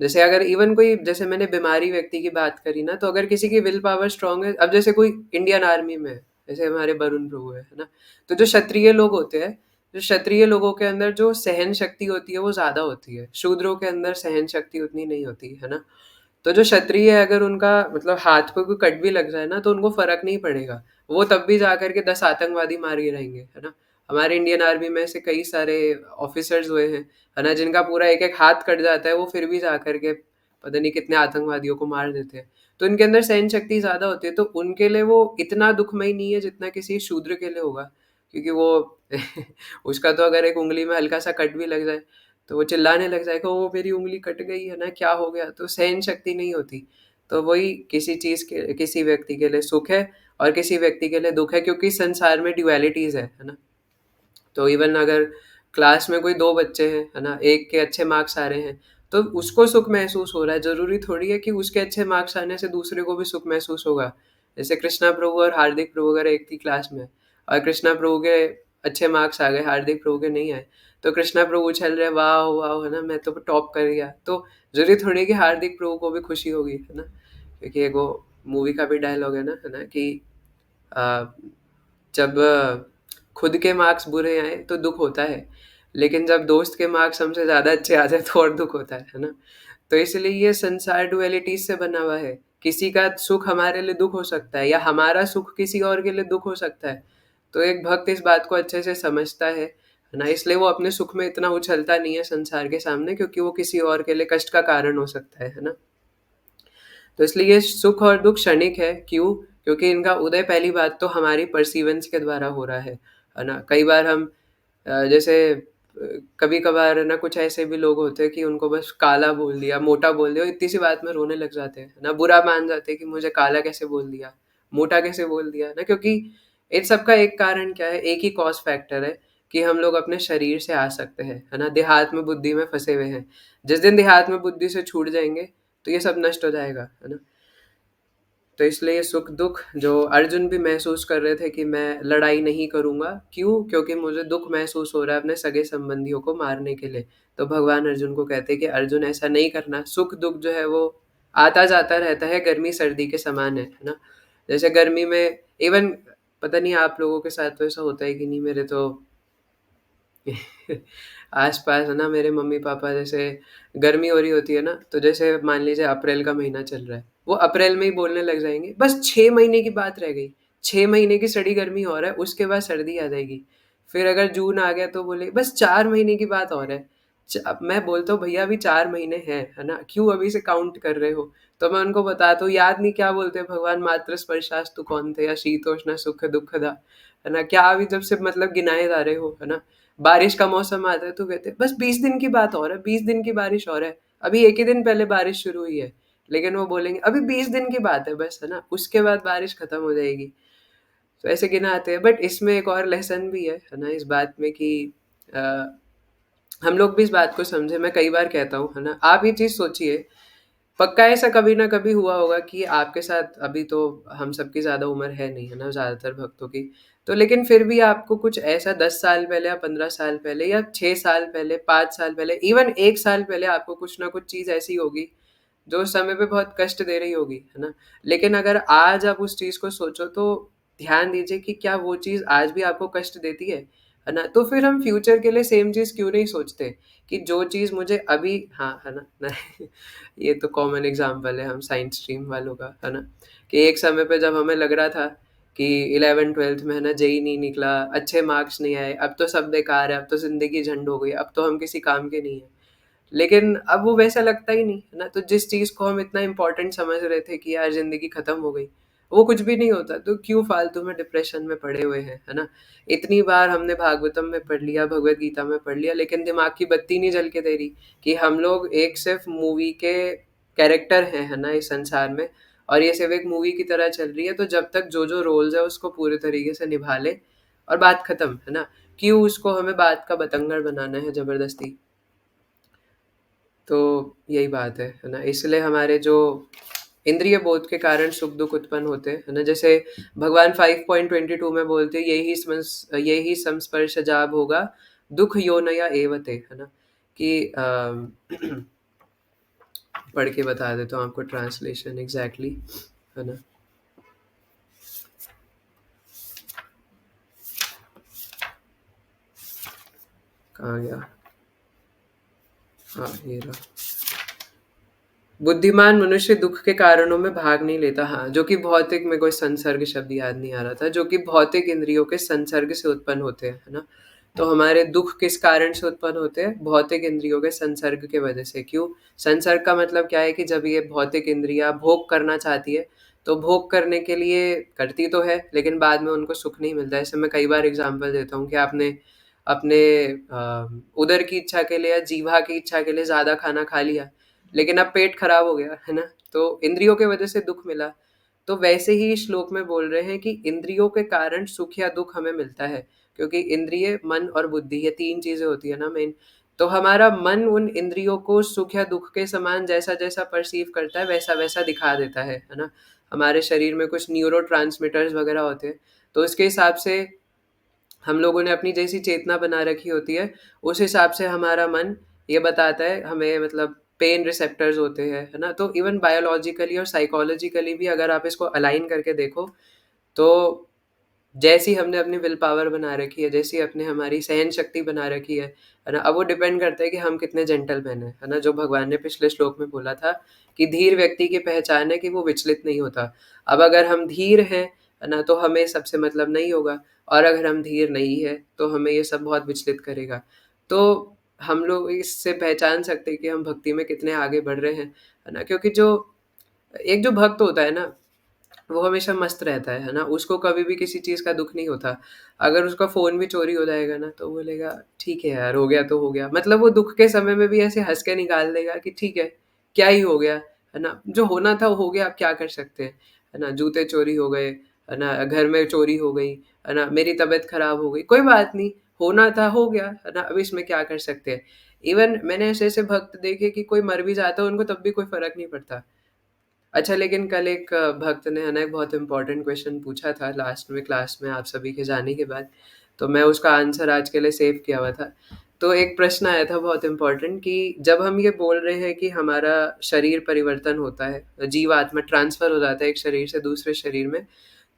जैसे अगर इवन कोई, जैसे मैंने बीमारी व्यक्ति की बात करी ना, तो अगर किसी की विल पावर स्ट्रांग है, अब जैसे कोई इंडियन आर्मी में है, जैसे हमारे वरुण प्रभु है ना? तो जो क्षत्रिय लोग होते हैं, जो क्षत्रिय लोगों के अंदर जो सहन शक्ति होती है वो ज़्यादा होती है, शूद्रों के अंदर सहन शक्ति उतनी नहीं होती, है ना? तो जो क्षत्रिय है, अगर उनका मतलब हाथ पे कोई कट भी लग जाए ना, तो उनको फ़र्क नहीं पड़ेगा। वो तब भी जाकर के 10 आतंकवादी मार गिराएँगे, है ना? हमारे इंडियन आर्मी में ऐसे कई सारे ऑफ़िसर्स हुए हैं, है ना? जिनका पूरा एक-एक हाथ कट जाता है, वो फिर भी जाकर के पता नहीं कितने आतंकवादियों को मार देते हैं। तो इनके अंदर सहन शक्ति ज़्यादा होती है, तो उनके लिए वो इतना दुखमय नहीं है जितना किसी शूद्र के लिए होगा। क्योंकि वो उसका तो अगर एक उँगली में हल्का सा कट भी लग जाए तो वो चिल्लाने लग जाएगा, वो मेरी उँगली कट गई है ना, क्या हो गया? तो सहन शक्ति नहीं होती। तो वही किसी चीज़ के किसी व्यक्ति के लिए सुख है और किसी व्यक्ति के लिए दुःख है, क्योंकि संसार में ड्युअलिटीज़ है ना? तो इवन अगर क्लास में कोई 2 बच्चे हैं, है ना? एक के अच्छे मार्क्स आ रहे हैं, तो उसको सुख महसूस हो रहा है, ज़रूरी थोड़ी है कि उसके अच्छे मार्क्स आने से दूसरे को भी सुख महसूस होगा। जैसे कृष्णा प्रभु और हार्दिक प्रभु अगर एक ही क्लास में हैं और कृष्णा प्रभु के अच्छे मार्क्स आ गए, हार्दिक प्रभु के नहीं आए, तो कृष्णा प्रभु उछल रहे हैं, वाह! वाह! है ना? मैं तो टॉप कर गया। तो ज़रूरी थोड़ी है कि हार्दिक प्रभु को भी खुशी होगी, है ना? क्योंकि एक वो मूवी का भी डायलॉग है ना कि अ, जब खुद के मार्क्स बुरे आए तो दुःख होता है, लेकिन जब दोस्त के मार्क्स हमसे ज़्यादा अच्छे आ जाए तो और दुःख होता है ना? तो इसलिए ये संसार डुअलिटीज़ से बना हुआ है। किसी का सुख हमारे लिए दुःख हो सकता है या हमारा सुख किसी और के लिए दुःख हो सकता है। तो एक भक्त इस बात को अच्छे से समझता है ना? इसलिए वो अपने सुख में इतना उछलता नहीं है संसार के सामने, क्योंकि वो किसी और के लिए कष्ट का कारण हो सकता है ना? तो इसलिए ये सुख और दुःख क्षणिक है। क्यों? क्योंकि इनका उदय पहली बात तो हमारी परसीवेंस के द्वारा हो रहा है ना? कई बार हम जैसे कभी-कभार है ना, कुछ ऐसे भी लोग होते हैं कि उनको बस काला बोल दिया, मोटा बोल दिया और इतनी सी बात में रोने लग जाते हैं, है ना? बुरा मान जाते हैं कि मुझे काला कैसे बोल दिया, मोटा कैसे बोल दिया, है ना? क्योंकि इन सब का एक कारण क्या है, एक ही कॉज़ फैक्टर है कि हम लोग अपने शरीर से आसक्त हैं, है ना? देहात्म बुद्धि में फँसे हुए हैं। जिस दिन देहात्म बुद्धि से छूट जाएँगे, तो ये सब नष्ट हो जाएगा, है ना? तो इसलिए सुख-दुःख जो अर्जुन भी महसूस कर रहे थे कि मैं लड़ाई नहीं करूँगा, क्यों? क्योंकि मुझे दुःख महसूस हो रहा है अपने सगे-संबंधियों को मारने के लिए। तो भगवान अर्जुन को कहते हैं कि अर्जुन ऐसा नहीं करना, सुख-दुःख जो है वो आता-जाता रहता है, गर्मी-सर्दी के समान है ना? जैसे गर्मी में इवन पता नहीं आप लोगों के साथ तो ऐसा होता है कि नहीं, मेरे तो आस-पास है ना, मेरे मम्मी-पापा जैसे गर्मी हो रही होती है ना, तो जैसे मान लीजिए अप्रैल का महीना चल रहा है, वो अप्रैल में ही बोलने लग जाएँगे, बस 6 महीने की बात रह गई, 6 महीने की सड़ी गर्मी और है, उसके बाद सर्दी आ जाएगी। फिर अगर जून आ गया तो बोले बस 4 महीने की बात और है। अब मैं बोलता हूँ भैया अभी 4 महीने हैं, है ना? क्यों अभी से काउंट कर रहे हो? तो मैं उनको बताता हूँ, याद नहीं क्या बोलते हैं भगवान, मातृ स्पर्शास्तु कौन्तेय शीतोष्ण सुख दुःखदा, है ना? क्या अभी जब से मतलब गिनाए जा रहे हो, है ना? बारिश का मौसम आता है तो कहते हैं बस 20 दिन की बात और है, 20 दिन की बारिश और है। अभी 1 ही दिन पहले बारिश शुरू हुई है। लेकिन वो बोलेंगे अभी 20 दिन की बात है बस, है ना? उसके बाद बारिश खत्म हो जाएगी। तो ऐसे गिनाते हैं, बट इसमें एक और लेसन भी है ना? इस बात में कि अ, हम लोग भी इस बात को समझें। मैं कई बार कहता हूँ, है ना? आप ये चीज़ सोचिए, पक्का ऐसा कभी ना कभी हुआ होगा कि आपके साथ, अभी तो हम सबकी ज़्यादा उम्र है नहीं, है ना, ज़्यादातर भक्तों की, तो लेकिन फिर भी आपको कुछ ऐसा 10 साल पहले या 15 साल पहले या 6 साल पहले, 5 साल पहले, इवन 1 साल पहले आपको कुछ ना कुछ चीज़ ऐसी होगी जो उस समय पे बहुत कष्ट दे रही होगी, है ना? लेकिन अगर आज आप उस चीज़ को सोचो तो ध्यान दीजिए कि क्या वो चीज़ आज भी आपको कष्ट देती है ना? तो फिर हम फ्यूचर के लिए सेम चीज़ क्यों नहीं सोचते कि जो चीज़ मुझे अभी, हाँ, है ना? ये तो कॉमन एग्ज़ाम्पल है हम साइंस स्ट्रीम वालों का, है ना? कि एक समय पे जब हमें लग रहा था कि 11th-12th में, है ना, जेईई नहीं निकला, अच्छे मार्क्स नहीं आए, अब तो सब बेकार है, अब तो ज़िंदगी झंड हो गई, अब तो हम किसी काम के नहीं हैं। लेकिन अब वो वैसा लगता ही नहीं, है ना? तो जिस चीज़ को हम इतना इम्पोर्टेंट समझ रहे थे कि यार ज़िंदगी खत्म हो गई, वो कुछ भी नहीं होता, तो क्यों फालतू में डिप्रेशन में पड़े हुए हैं, है ना? इतनी बार हमने भागवतम में पढ़ लिया, भगवद गीता में पढ़ लिया, लेकिन दिमाग की बत्ती नहीं जल के दे रही कि हम लोग एक सिर्फ़ मूवी के कैरेक्टर हैं, है ना, इस संसार में, और ये सिर्फ़ एक मूवी की तरह चल रही है, तो जब तक जो-जो रोल्स है उसको पूरे तरीके से निभा लें और बात खत्म, है ना? क्यों उसको हमें बात का बतंगड़ बनाना है ज़बरदस्ती? तो यही बात है ना? इसलिए हमारे जो इंद्रिय बोध के कारण सुख-दुःख उत्पन्न होते हैं, है ना? जैसे भगवान 5.22 में बोलते हैं, यही संस्पर्श जाब होगा, दुःख योनया एव ते, है ना? कि पढ़ के बता देता हूँ आपको ट्रांसलेशन एग्ज़ैक्टली, है ना? कहाँ गया? हाँ, ये रहा। बुद्धिमान मनुष्य दुःख के कारणों में भाग नहीं लेता। हाँ, जो कि भौतिक, मेरे को संसर्ग शब्द याद नहीं आ रहा था, जो कि भौतिक इंद्रियों के संसर्ग से उत्पन्न होते हैं, है ना? तो हमारे दुःख किस कारण से उत्पन्न होते हैं? भौतिक इंद्रियों के संसर्ग के वजह से। क्यों? संसर्ग का मतलब क्या है कि जब ये भौतिक इंद्रियाँ भोग करना चाहती है, तो भोग करने के लिए करती तो है, लेकिन बाद में उनको सुख नहीं मिलता है। ऐसे मैं कई बार एग्ज़ाम्पल देता हूँ कि आपने अपने उदर की इच्छा के लिए या जीवा की इच्छा के लिए ज़्यादा खाना खा लिया, लेकिन अब पेट खराब हो गया, है ना? तो इंद्रियों की वजह से दुःख मिला। तो वैसे ही इस श्लोक में बोल रहे हैं कि इंद्रियों के कारण सुख या दुःख हमें मिलता है, क्योंकि इंद्रिय, मन और बुद्धि, ये 3 चीज़ें होती है ना मेन। तो हमारा मन उन इंद्रियों को सुख या दुःख के समान जैसा-जैसा परसीव करता है, वैसा-वैसा दिखा देता है ना? हमारे शरीर में कुछ न्यूरोट्रांसमीटर्स वगैरह होते हैं, तो उसके हिसाब से हम लोगों ने अपनी जैसी चेतना बना रखी होती है, उस हिसाब से हमारा मन ये बताता है हमें, मतलब पेन रिसेप्टर्स होते हैं, है ना? तो इवन बायोलॉजिकली और साइकोलॉजिकली भी अगर आप इसको अलाइन करके देखो, तो जैसी हमने अपनी विल पावर बना रखी है, जैसी अपने हमारी सहन शक्ति बना रखी है ना? अब वो डिपेंड करता है कि हम कितने जेंटलमैन हैं, है ना? जो भगवान ने पिछले श्लोक में बोला था कि धीर व्यक्ति की पहचान है कि वो विचलित नहीं होता। अब अगर हम धीर हैं, है ना? तो हमें सबसे मतलब नहीं होगा, और अगर हम धीर नहीं है, तो हमें ये सब बहुत विचलित करेगा। तो हम लोग इससे पहचान सकते हैं कि हम भक्ति में कितने आगे बढ़ रहे हैं, है ना? क्योंकि जो एक जो भक्त होता है ना, वो हमेशा मस्त रहता है ना? उसको कभी भी किसी चीज़ का दुःख नहीं होता। अगर उसका फ़ोन भी चोरी हो जाएगा ना, तो बोलेगा ठीक है यार, हो गया तो हो गया। मतलब वो दुःख के समय में भी ऐसे हँस के निकाल देगा कि ठीक है, क्या ही हो गया, है ना? जो होना था वो हो गया, अब क्या कर सकते हैं, है ना? जूते चोरी हो गए, है ना? घर में चोरी हो गई, है ना? मेरी तबीयत खराब हो गई, कोई बात नहीं, होना था हो गया, है ना? अब इसमें क्या कर सकते हैं? इवन मैंने ऐसे-ऐसे भक्त देखे कि कोई मर भी जाता है, उनको तब भी कोई फ़र्क नहीं पड़ता। अच्छा, लेकिन कल एक भक्त ने है ना एक बहुत इम्पोर्टेंट क्वेश्चन पूछा था लास्ट में क्लास में आप सभी के जाने के बाद, तो मैं उसका आंसर आज के लिए सेव किया हुआ था। तो एक प्रश्न आया था बहुत इम्पोर्टेंट कि जब हम ये बोल रहे हैं कि हमारा शरीर परिवर्तन होता है, जीवात्मा ट्रांसफ़र हो जाता है एक शरीर से दूसरे शरीर में,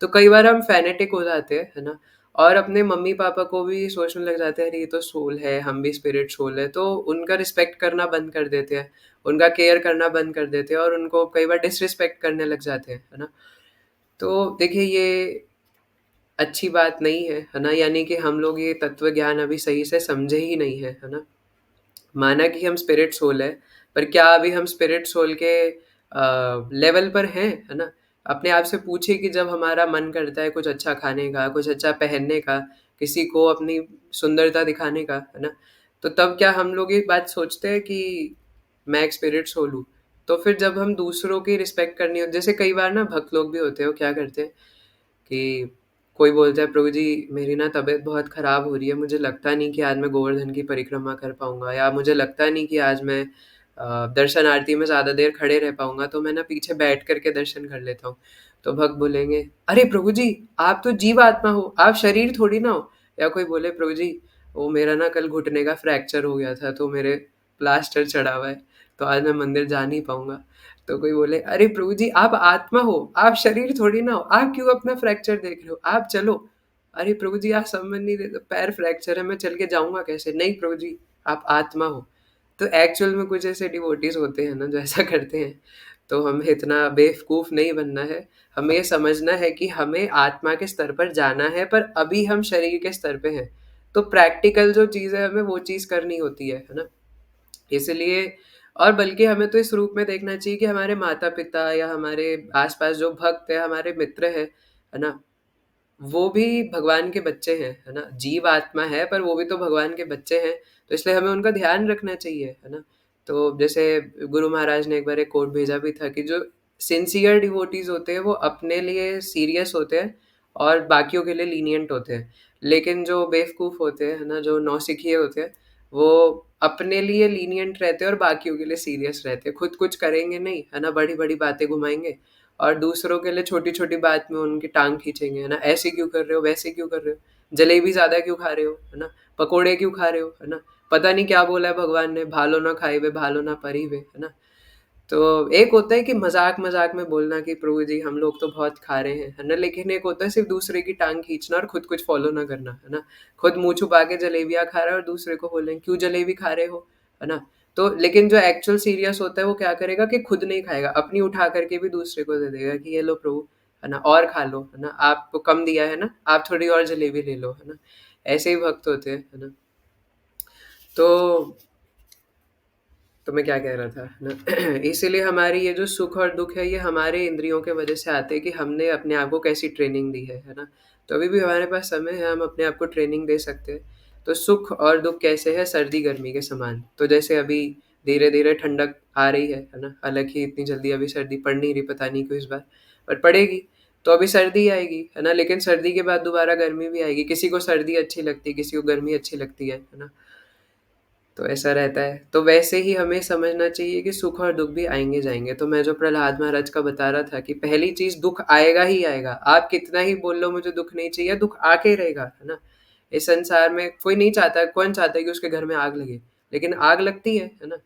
तो कई बार हम फ़ैनेटिक हो जाते हैं, है ना? और अपने मम्मी-पापा को भी सोचने लग जाते हैं, अरे ये तो सोल है, हम भी स्पिरिट सोल है, तो उनका रिस्पेक्ट करना बंद कर देते हैं, उनका केयर करना बंद कर देते हैं और उनको कई बार डिसरिस्पेक्ट करने लग जाते हैं, है ना? तो देखिए ये अच्छी बात नहीं है ना? यानी कि हम लोग ये तत्व ज्ञान अभी सही से समझे ही नहीं हैं, है ना? माना कि हम स्पिरिट सोल है, पर क्या अभी हम स्पिरिट सोल के लेवल पर हैं, है ना? अपने आप से पूछिए कि जब हमारा मन करता है कुछ अच्छा खाने का, कुछ अच्छा पहनने का, किसी को अपनी सुंदरता दिखाने का, है ना? तो तब क्या हम लोग ये बात सोचते हैं कि मैं एक स्पिरिट सोल हूँ? तो फिर जब हम दूसरों की रिस्पेक्ट करनी हो, जैसे कई बार ना भक्त लोग भी होते हैं, वो क्या करते हैं कि कोई बोलता है प्रभु जी मेरी ना तबीयत बहुत ख़राब हो रही है, मुझे लगता नहीं कि आज मैं गोवर्धन की परिक्रमा कर पाऊँगा, या मुझे लगता नहीं कि आज मैं दर्शन आरती में ज़्यादा देर खड़े रह पाऊँगा, तो मैं ना पीछे बैठ कर के दर्शन कर लेता हूँ। तो भक्त बोलेंगे, "अरे प्रभु जी, आप तो जीवात्मा हो, आप शरीर थोड़ी ना हो।" या कोई बोले, "प्रभु जी, वो मेरा ना कल घुटने का फ्रैक्चर हो गया था, तो मेरे प्लास्टर चढ़ा हुआ है, तो आज मैं मंदिर जा नहीं पाऊँगा।" तो कोई बोले, "अरे प्रभु जी, आप आत्मा हो, आप शरीर थोड़ी ना हो, आप क्यों अपना फ्रैक्चर देख रहे हो? आप चलो।" "अरे प्रभु जी, आप समझ नहीं रहे, तो पैर फ्रैक्चर है, मैं चल के जाऊँगा कैसे?" "नहीं प्रभु जी, आप आत्मा हो।" तो एक्चुअल में कुछ ऐसे डिवोटीज़ होते हैं ना, जो ऐसा करते हैं, तो हमें इतना बेवकूफ़ नहीं बनना है। हमें ये समझना है कि हमें आत्मा के स्तर पर जाना है, पर अभी हम शरीर के स्तर पे हैं। तो प्रैक्टिकल जो चीज़ है, हमें वो चीज़ करनी होती है ना? इसलिए और बल्कि हमें तो इस रूप में देखना चाहिए कि हमारे माता-पिता या हमारे आस-पास जो भक्त हैं, हमारे मित्र हैं, है ना? वो भी भगवान के बच्चे हैं, है ना? जीव आत्मा है, पर वो भी तो भगवान के बच्चे हैं, तो इसलिए हमें उनका ध्यान रखना चाहिए, है ना? तो जैसे गुरु महाराज ने एक बार एक कोट भेजा भी था कि जो सिंसियर डिवोटीज़ होते हैं, वो अपने लिए सीरियस होते हैं और बाकियों के लिए लीनिएंट होते हैं। लेकिन जो बेवकूफ़ होते हैं, है ना? जो नौसिखिए होते हैं, वो अपने लिए लीनिएंट रहते हैं और बाकियों के लिए सीरियस रहते हैं। खुद कुछ करेंगे नहीं, है ना? बड़ी-बड़ी बातें घुमाएँगे और दूसरों के लिए छोटी-छोटी बात में उनकी टाँग खींचेंगे, है ना? ऐसे क्यों कर रहे हो, वैसे क्यों कर रहे हो? जलेबी ज़्यादा क्यों खा रहे हो, है ना? पकोड़े क्यों खा रहे हो, है ना? पता नहीं क्या बोला है भगवान ने, भालो ना खाइबे, भालो ना परिबे, है ना? तो एक होता है कि मज़ाक-मज़ाक में बोलना कि प्रभु जी हम लोग तो बहुत खा रहे हैं, है ना? लेकिन एक होता है सिर्फ़ दूसरे की टाँग खींचना और खुद कुछ फ़ॉलो ना करना, है ना? खुद मुँह छुपा के जलेबियाँ खा रहा है और दूसरे को बोलें, "क्यों जलेबी खा रहे हो?" है ना? तो लेकिन जो एक्चुअल सीरियस होता है वो क्या करेगा कि खुद नहीं खाएगा, अपनी उठा कर के भी दूसरे को दे देगा कि ये लो प्रभु, है ना? और खा लो, है ना? आपको कम दिया है ना, आप थोड़ी और जलेबी ले लो, है ना? ऐसे ही भक्त होते हैं, है ना? तो तो मैं क्या कह रहा था ना इसीलिए हमारी ये जो सुख और दुख है ये हमारे इंद्रियों के वजह से आते हैं कि हमने अपने आप को कैसी ट्रेनिंग दी है ना। तो अभी भी हमारे पास समय है, हम अपने आप को ट्रेनिंग दे सकते हैं। तो सुख और दुख कैसे है, सर्दी गर्मी के समान। तो जैसे अभी धीरे धीरे ठंडक आ रही है ना, हालांकि इतनी जल्दी अभी सर्दी पड़ नहीं रही, पता नहीं क्यों इस बार, पर पड़ेगी। तो अभी सर्दी आएगी है ना, लेकिन सर्दी के बाद दोबारा गर्मी भी आएगी। किसी को सर्दी अच्छी लगती है, किसी को गर्मी अच्छी लगती है ना। तो ऐसा रहता है। तो वैसे ही हमें समझना चाहिए कि सुख और दुख भी आएँगे जाएँगे। तो मैं जो प्रहलाद महाराज का बता रहा था कि पहली चीज़, दुख आएगा ही आएगा। आप कितना ही बोल लो मुझे दुख नहीं चाहिए, दुख आके ही रहेगा, है ना? इस संसार में कोई नहीं चाहता, कौन चाहता है कि उसके घर में आग लगे? लेकिन आग लगती है ना?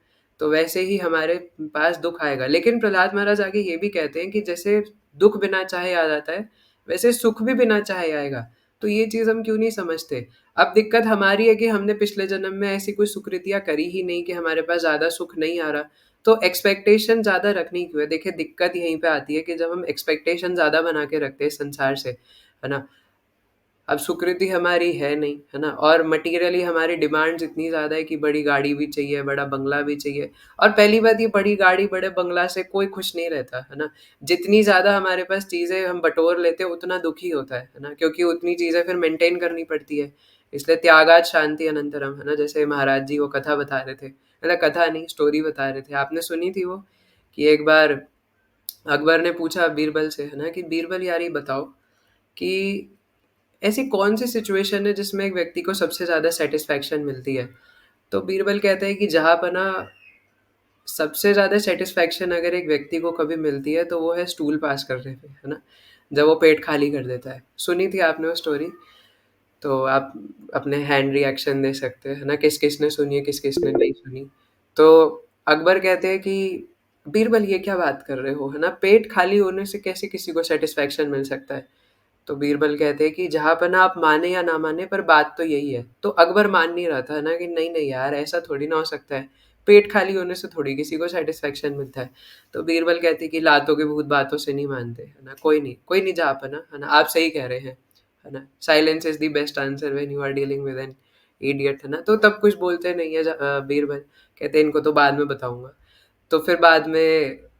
तो वैसे ही हमारे पास दुख आएगा। लेकिन प्रहलाद महाराज आगे ये भी कहते हैं कि जैसे दुख बिना चाहे आ जाता है, वैसे सुख भी बिना चाहे आएगा। तो ये चीज़ हम क्यों नहीं समझते? अब दिक्कत हमारी है कि हमने पिछले जन्म में ऐसी कोई सुकृतियाँ करी ही नहीं कि हमारे पास ज़्यादा सुख नहीं आ रहा। तो एक्सपेक्टेशन ज़्यादा रखनी क्यों है? देखिए, दिक्कत यहीं पे आती है कि जब हम एक्सपेक्टेशन ज़्यादा बना के रखते हैं संसार से, है ना? अब सुकृति हमारी है नहीं, है ना? और मटेरियली हमारी डिमांड्स इतनी ज़्यादा है कि बड़ी गाड़ी भी चाहिए, बड़ा बंगला भी चाहिए। और पहली बात, ये बड़ी गाड़ी, बड़े बंगला से कोई खुश नहीं रहता, है ना? जितनी ज़्यादा हमारे पास चीज़ें हम बटोर लेते हैं, उतना दुखी होता है ना? क्योंकि उतनी चीज़ें फिर मेंटेन करनी पड़ती है। इसलिए त्यागात् शांति अनंतरम, है ना? जैसे महाराज जी वो कथा बता रहे थे, मतलब कथा नहीं, स्टोरी बता रहे थे। आपने सुनी थी वो, कि एक बार अकबर ने पूछा बीरबल से, है ना, कि बीरबल यार ये बताओ कि ऐसी कौन सी सिचुएशन है जिसमें एक व्यक्ति को सबसे ज़्यादा सेटिस्फैक्शन मिलती है? तो बीरबल कहते हैं कि जहाँ पर ना सबसे ज़्यादा सेटिस्फैक्शन अगर एक व्यक्ति को कभी मिलती है, तो वो है स्टूल पास करने पे, है ना? जब वो पेट खाली कर देता है। सुनी थी आपने वो स्टोरी? तो आप अपने हैंड रिएक्शन दे सकते हैं, है ना? किस-किस ने सुनी है, किस-किस ने नहीं सुनी। तो अकबर कहते हैं कि बीरबल ये क्या बात कर रहे हो, है ना? पेट खाली होने से कैसे किसी को सैटिस्फैक्शन मिल सकता है? तो बीरबल कहते हैं कि जहाँ पर ना आप माने या ना माने, पर बात तो यही है। तो अकबर मान नहीं रहा था ना, कि नहीं नहीं यार, ऐसा थोड़ी ना हो सकता है। पेट खाली होने से थोड़ी किसी को सेटिस्फेक्शन मिलता है। तो बीरबल कहते हैं कि लातों के भूत बातों से नहीं मानते, है ना? कोई नहीं जहाँपना, है ना? आप सही कह रहे हैं, है ना? Silence is the best answer when you are dealing with an idiot, है ना? तो तब कुछ बोलते नहीं है बीरबल। कहते हैं इनको तो बाद में बताऊंगा। तो फिर बाद में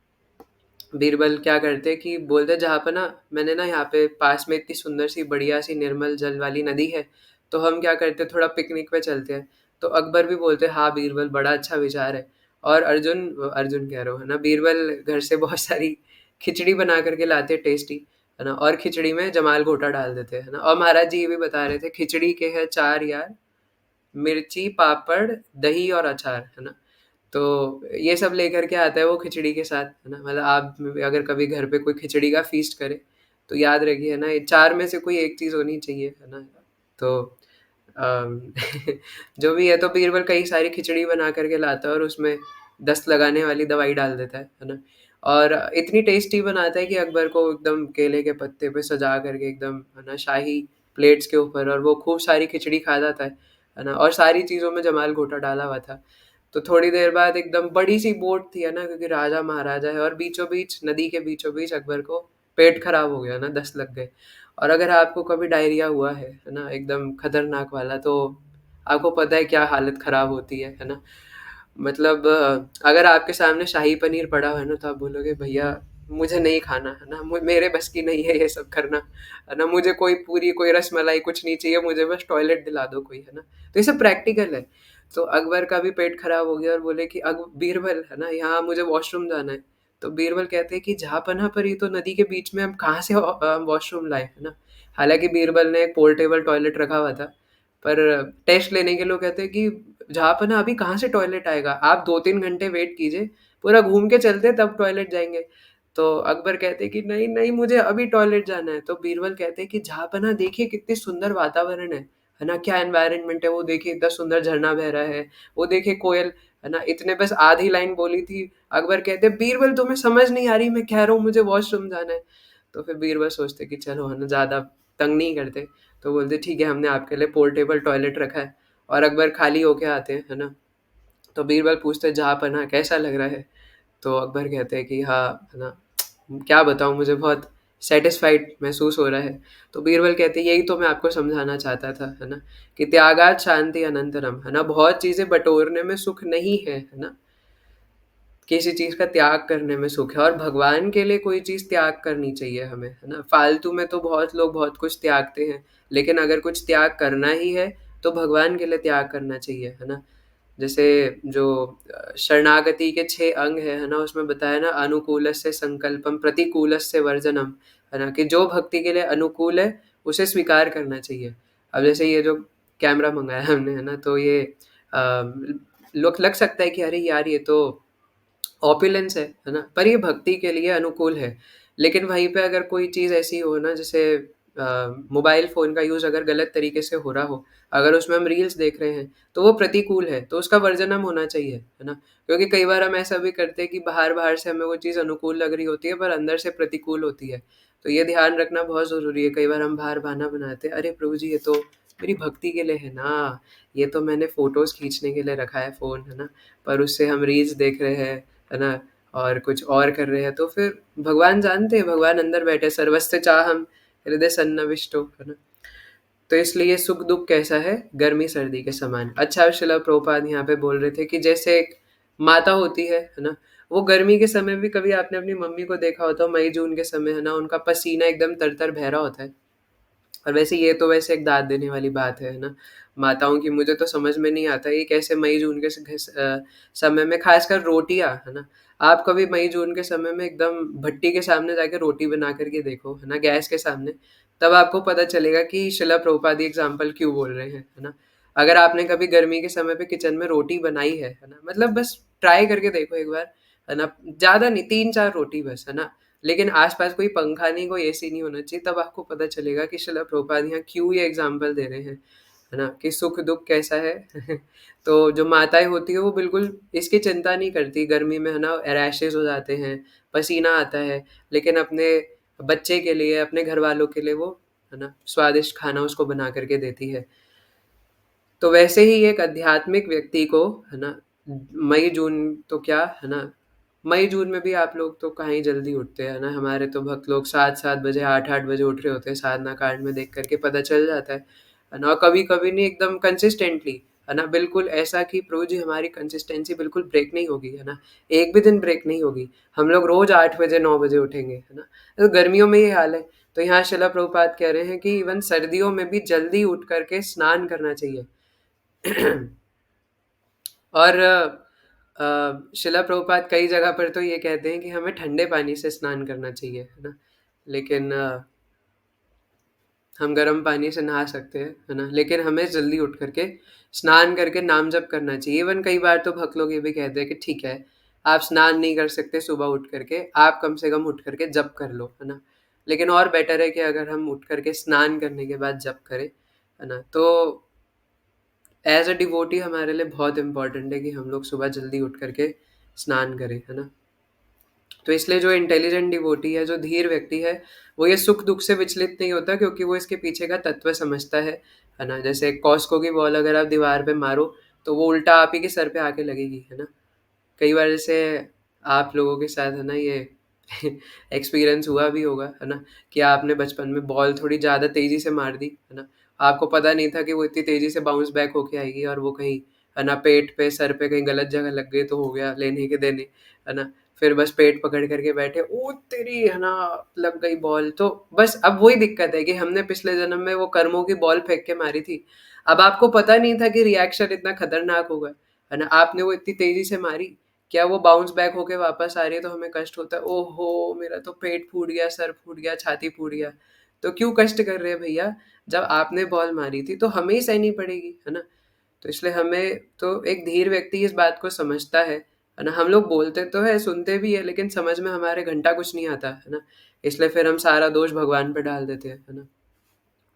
बीरबल क्या करते कि बोलते, जहाँ पे ना मैंने ना यहाँ पे पास में इतनी सुंदर सी बढ़िया सी निर्मल जल वाली नदी है, तो हम क्या करते, थोड़ा पिकनिक पे चलते हैं। तो अकबर भी बोलते, हाँ बीरबल, बड़ा अच्छा विचार है। और अर्जुन अर्जुन कह रहा हूँ, है ना, बीरबल घर से बहुत सारी खिचड़ी बना करके लाते, टेस्टी, है ना, और खिचड़ी में जमाल घोटा डाल देते हैं, है ना। और महाराज जी ये भी बता रहे थे, खिचड़ी के है चार यार, मिर्ची, पापड़, दही और अचार, है ना। तो ये सब लेकर के आता है वो खिचड़ी के साथ, है ना। मतलब आप अगर कभी घर पे कोई खिचड़ी का फीस्ट करे, तो याद रखिए, है ना, ये चार में से कोई एक चीज़ होनी चाहिए, है ना। तो अम, जो भी है, तो बीरबल कई सारी खिचड़ी बना करके लाता है और उसमें दस्त लगाने वाली दवाई डाल देता है ना। और इतनी टेस्टी बनाता है कि अकबर को एकदम केले के पत्ते पे सजा करके एकदम, है ना, शाही प्लेट्स के ऊपर, और वो खूब सारी खिचड़ी खा जाता है ना। और सारी चीज़ों में जमाल घोटा डाला हुआ था। तो थोड़ी देर बाद एकदम बड़ी सी बोट थी, है ना, क्योंकि राजा महाराजा है, और बीचों बीच, नदी के बीचों बीच अकबर को पेट खराब हो गया ना, दस्त लग गए। और अगर आपको कभी डायरिया हुआ है ना, एकदम खतरनाक वाला, तो आपको पता है क्या हालत खराब होती है ना। मतलब अगर आपके सामने शाही पनीर पड़ा हुआ है ना, तो आप बोलोगे भैया मुझे नहीं खाना, है ना, मेरे बस की नहीं है ये सब करना, है ना। मुझे कोई पूरी, कोई रसमलाई कुछ नहीं चाहिए, मुझे बस टॉयलेट दिला दो कोई, है ना। तो ये सब प्रैक्टिकल है। तो अकबर का भी पेट खराब हो गया और बोले कि अग बीरबल, है ना, यहाँ मुझे वॉशरूम जाना है। तो बीरबल कहते हैं कि जहाँ पनाह पर, ही तो नदी के बीच में, हम कहाँ से वॉशरूम लाए, है ना। हालांकि बीरबल ने एक पोर्टेबल टॉयलेट रखा हुआ था, पर टेस्ट लेने के लोग कहते हैं कि जहाँ पर ना अभी कहाँ से टॉयलेट आएगा, आप 2-3 घंटे वेट कीजिए, पूरा घूम के चलते तब टॉयलेट जाएंगे। तो अकबर कहते हैं कि नहीं नहीं, मुझे अभी टॉयलेट जाना है। तो बीरबल कहते हैं कि जहाँ पर ना देखिए कितनी सुंदर वातावरण है ना, क्या एनवायरनमेंट है, वो देखिए इतना सुंदर झरना बह रहा है, वो देखिए कोयल, है ना। इतने बस आधी लाइन बोली थी। अकबर कहते हैं बीरबल तुम्हें समझ नहीं आ रही, मैं कह रहा हूँ मुझे वॉशरूम जाना है। तो फिर बीरबल सोचते कि चलो, है ना, ज़्यादा तंग नहीं करते। तो बोलते ठीक है, हमने आपके लिए पोर्टेबल टॉयलेट रखा है। और अकबर खाली होके आते हैं, है ना। तो बीरबल पूछते हैं जहाँ पनाह कैसा लग रहा है? तो अकबर कहते हैं कि हाँ, है ना, क्या बताऊँ, मुझे बहुत सैटिस्फाइड महसूस हो रहा है। तो बीरबल कहते हैं यही तो मैं आपको समझाना चाहता था, है ना, कि त्यागात् शांति अनंतरम, है ना। बहुत चीज़ें बटोरने में सुख नहीं है ना। किसी चीज़ का त्याग करने में सुख है, और भगवान के लिए कोई चीज़ त्याग करनी चाहिए हमें, है ना? फालतू में तो बहुत लोग बहुत कुछ त्यागते हैं, लेकिन अगर कुछ त्याग करना ही है, तो भगवान के लिए त्याग करना चाहिए, है ना? जैसे जो शरणागति के 6 अंग है ना? उसमें बताया ना, अनुकूलस्य संकल्पम, प्रतिकूलस्य वर्जनम, है ना? कि जो भक्ति के लिए अनुकूल है, उसे स्वीकार करना चाहिए। अब जैसे ये जो कैमरा मँगाया हमने, है ना? तो ये लोग लग सकता है कि अरे यार, ये तो ऑपुलेंस है ना? पर ये भक्ति के लिए अनुकूल है। लेकिन वहीं पे अगर कोई चीज़ ऐसी हो ना, जैसे मोबाइल फ़ोन का यूज़ अगर गलत तरीके से हो रहा हो, अगर उसमें हम रील्स देख रहे हैं, तो वो प्रतिकूल है, तो उसका वर्जन होना चाहिए, है ना? क्योंकि कई बार हम ऐसा भी करते हैं कि बाहर-बाहर से हमें वो चीज़ अनुकूल लग रही होती है, पर अंदर से प्रतिकूल होती है। तो ये ध्यान रखना बहुत ज़रूरी है। कई बार हम बाहर बहाना बनाते हैं, "अरे प्रभु जी, ये तो मेरी भक्ति के लिए है ना, ये तो मैंने फ़ोटोज़ खींचने के लिए रखा है फ़ोन, है ना? पर उससे हम रील्स देख रहे हैं, है ना? और कुछ और कर रहे हैं, तो फिर भगवान जानते हैं, भगवान अंदर बैठे, सर्वस्य चाहम हृदय सन्निविष्टो, है ना? तो इसलिए सुख दुख कैसा है, गर्मी सर्दी के समान। अच्छा, शिला प्रभुपाद यहाँ पे बोल रहे थे कि जैसे एक माता होती है ना? वो गर्मी के समय भी, कभी आपने अपनी मम्मी को देखा होता है, मई जून के समय, है ना? उनका पसीना एकदम तर-तर बह रहा होता है। और वैसे ये तो वैसे एक दाद देने वाली बात है ना? माताओं की मुझे तो समझ में नहीं आता ये कैसे मई जून के समय में, खासकर रोटियाँ, है ना? आप कभी मई जून के समय में एकदम भट्टी के सामने जाके रोटी बना कर के देखो, है ना? गैस के सामने, तब आपको पता चलेगा कि शिला प्रभुपाद ये एग्ज़ाम्पल क्यों बोल रहे हैं, है ना? अगर आपने कभी गर्मी के समय पे किचन में रोटी बनाई है ना? मतलब बस ट्राई करके देखो एक बार, है ना? ज़्यादा नहीं, 3-4 रोटी बस, है ना? लेकिन आस-पास कोई पंखा नहीं, कोई एसी नहीं होना चाहिए, तब आपको पता चलेगा कि शिला प्रभुपाद यहाँ क्यों ये एग्ज़ाम्पल दे रहे हैं, है ना? कि सुख-दुःख कैसा है। तो जो माताएँ होती हैं, वो बिल्कुल इसकी चिंता नहीं करती गर्मी में, है ना? रैशेज़ हो जाते हैं, पसीना आता है, लेकिन अपने बच्चे के लिए, अपने घरवालों के लिए वो, है ना, स्वादिष्ट खाना उसको बना कर के देती है। तो वैसे ही एक आध्यात्मिक व्यक्ति को, है ना, मई जून तो क्या, है ना, मई जून में भी आप लोग तो कहाँ ही जल्दी उठते हैं ना, हमारे तो भक्त लोग 7-7 बजे 8-8 बजे उठ रहे होते हैं, साधना कांड में देख करके पता चल जाता है ना? और कभी-कभी नहीं, एकदम कंसिस्टेंटली, है ना? बिल्कुल ऐसा कि प्रभु जी हमारी कंसिस्टेंसी बिल्कुल ब्रेक नहीं होगी, है ना? एक भी दिन ब्रेक नहीं होगी। हम लोग रोज़ 8 बजे 9 बजे उठेंगे, है ना? तो गर्मियों में ये हाल है। तो यहाँ शिला प्रभुपाद कह रहे हैं कि इवन सर्दियों में भी जल्दी उठ करके स्नान करना चाहिए। और शिला प्रभुपाद कई जगह पर तो ये कहते हैं कि हमें ठंडे पानी से स्नान करना चाहिए, है ना? लेकिन हम गर्म पानी से नहा सकते हैं, है ना? लेकिन हमें जल्दी उठ करके स्नान करके नाम जप करना चाहिए। इवन कई बार तो भक्त लोग ये भी कहते हैं कि ठीक है, आप स्नान नहीं कर सकते सुबह उठ करके, आप कम से कम उठ करके जप कर लो, है ना? लेकिन और बेटर है कि अगर हम उठ करके स्नान करने के बाद जप करें, है ना? तो एज़ अ डिवोटी हमारे लिए बहुत इम्पोर्टेंट है कि हम लोग सुबह जल्दी उठ करके स्नान करें, है ना? तो इसलिए जो इंटेलिजेंट डिवोटी है, जो धीर व्यक्ति है, वो ये सुख-दुःख से विचलित नहीं होता, क्योंकि वो इसके पीछे का तत्व समझता है ना? जैसे कॉस्को की बॉल अगर आप दीवार पे मारो, तो वो उल्टा आप ही के सर पे आके लगेगी, है ना? कई बार जैसे आप लोगों के साथ, है ना, ये एक्सपीरियंस हुआ भी होगा, है ना? कि आपने बचपन में बॉल थोड़ी ज़्यादा तेज़ी से मार दी, है ना? आपको पता नहीं था कि वो इतनी तेज़ी से बाउंस बैक होके आएगी, और वो कहीं, है ना, पेट पे, सर पे कहीं गलत जगह लग गई तो हो गया लेने के देने, है ना? फिर बस पेट पकड़ कर के बैठे, ओ तेरी, है ना, लग गई बॉल। तो बस अब वही दिक्कत है कि हमने पिछले जन्म में वो कर्मों की बॉल फेंक के मारी थी। अब आपको पता नहीं था कि रिएक्शन इतना खतरनाक होगा, है ना? आपने वो इतनी तेज़ी से मारी, क्या वो बाउंस बैक होके वापस आ रही है तो हमें कष्ट होता है, ओहो! मेरा तो पेट फूट गया, सर फूट गया, छाती फूट गया। तो क्यों कष्ट कर रहे हैं भैया? जब आपने बॉल मारी थी तो हमें ही सहनी पड़ेगी, है ना? तो इसलिए हमें तो, एक धीर व्यक्ति इस बात को समझता है ना? हम लोग बोलते तो हैं, सुनते भी हैं, लेकिन समझ में हमारे घंटा कुछ नहीं आता, है ना? इसलिए फिर हम सारा दोष भगवान पे डाल देते हैं, है ना?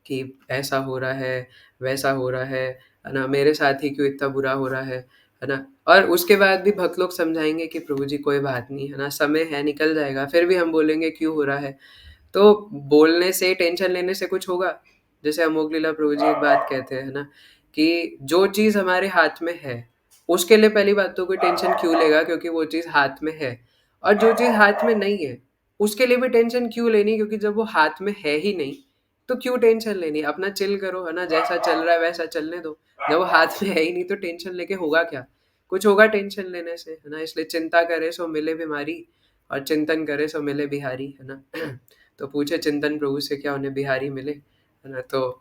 कि ऐसा हो रहा है, वैसा हो रहा है ना? मेरे साथ ही क्यों इतना बुरा हो रहा है ना? और उसके बाद भी भक्त लोग समझाएँगे कि प्रभु जी कोई बात नहीं, है ना? समय है, निकल जाएगा। फिर भी हम बोलेंगे क्यों हो रहा है? तो बोलने से, टेंशन लेने से कुछ होगा? जैसे अमोघ लीला प्रभु जी एक बात कहते हैं ना, कि जो चीज़ हमारे हाथ में है, उसके लिए पहली बात तो कोई टेंशन क्यों लेगा, क्योंकि वो चीज़ हाथ में है। और जो चीज़ हाथ में नहीं है, उसके लिए भी टेंशन क्यों लेनी, क्योंकि जब वो हाथ में है ही नहीं, तो क्यों टेंशन लेनी? अपना चिल करो, है ना? जैसा चल रहा है वैसा चलने दो। जब वो हाथ में है ही नहीं तो टेंशन लेके होगा क्या? कुछ होगा टेंशन लेने से, है ना? इसलिए चिंता करे सो मिले बीमारी, और चिंतन करे सो मिले बिहारी, है ना? तो पूछे चिंतन प्रभु से, क्या उन्हें बिहारी मिले, है ना? तो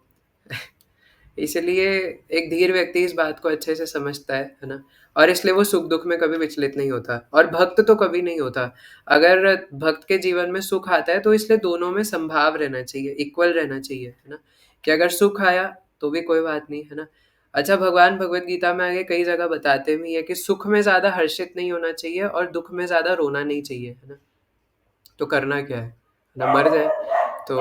इसलिए एक धीर व्यक्ति इस बात को अच्छे से समझता है ना? और इसलिए वो सुख दुख में कभी विचलित नहीं होता, और भक्त तो कभी नहीं होता। अगर भक्त के जीवन में सुख आता है तो इसलिए दोनों में संभाव रहना चाहिए, इक्वल रहना चाहिए, है ना? कि अगर सुख आया तो भी कोई बात नहीं, है ना? अच्छा, भगवान भगवत गीता में आगे कई जगह बताते भी है कि सुख में ज्यादा हर्षित नहीं होना चाहिए और दुख में ज्यादा रोना नहीं चाहिए, है ना? तो करना क्या है ना, मर जाए। तो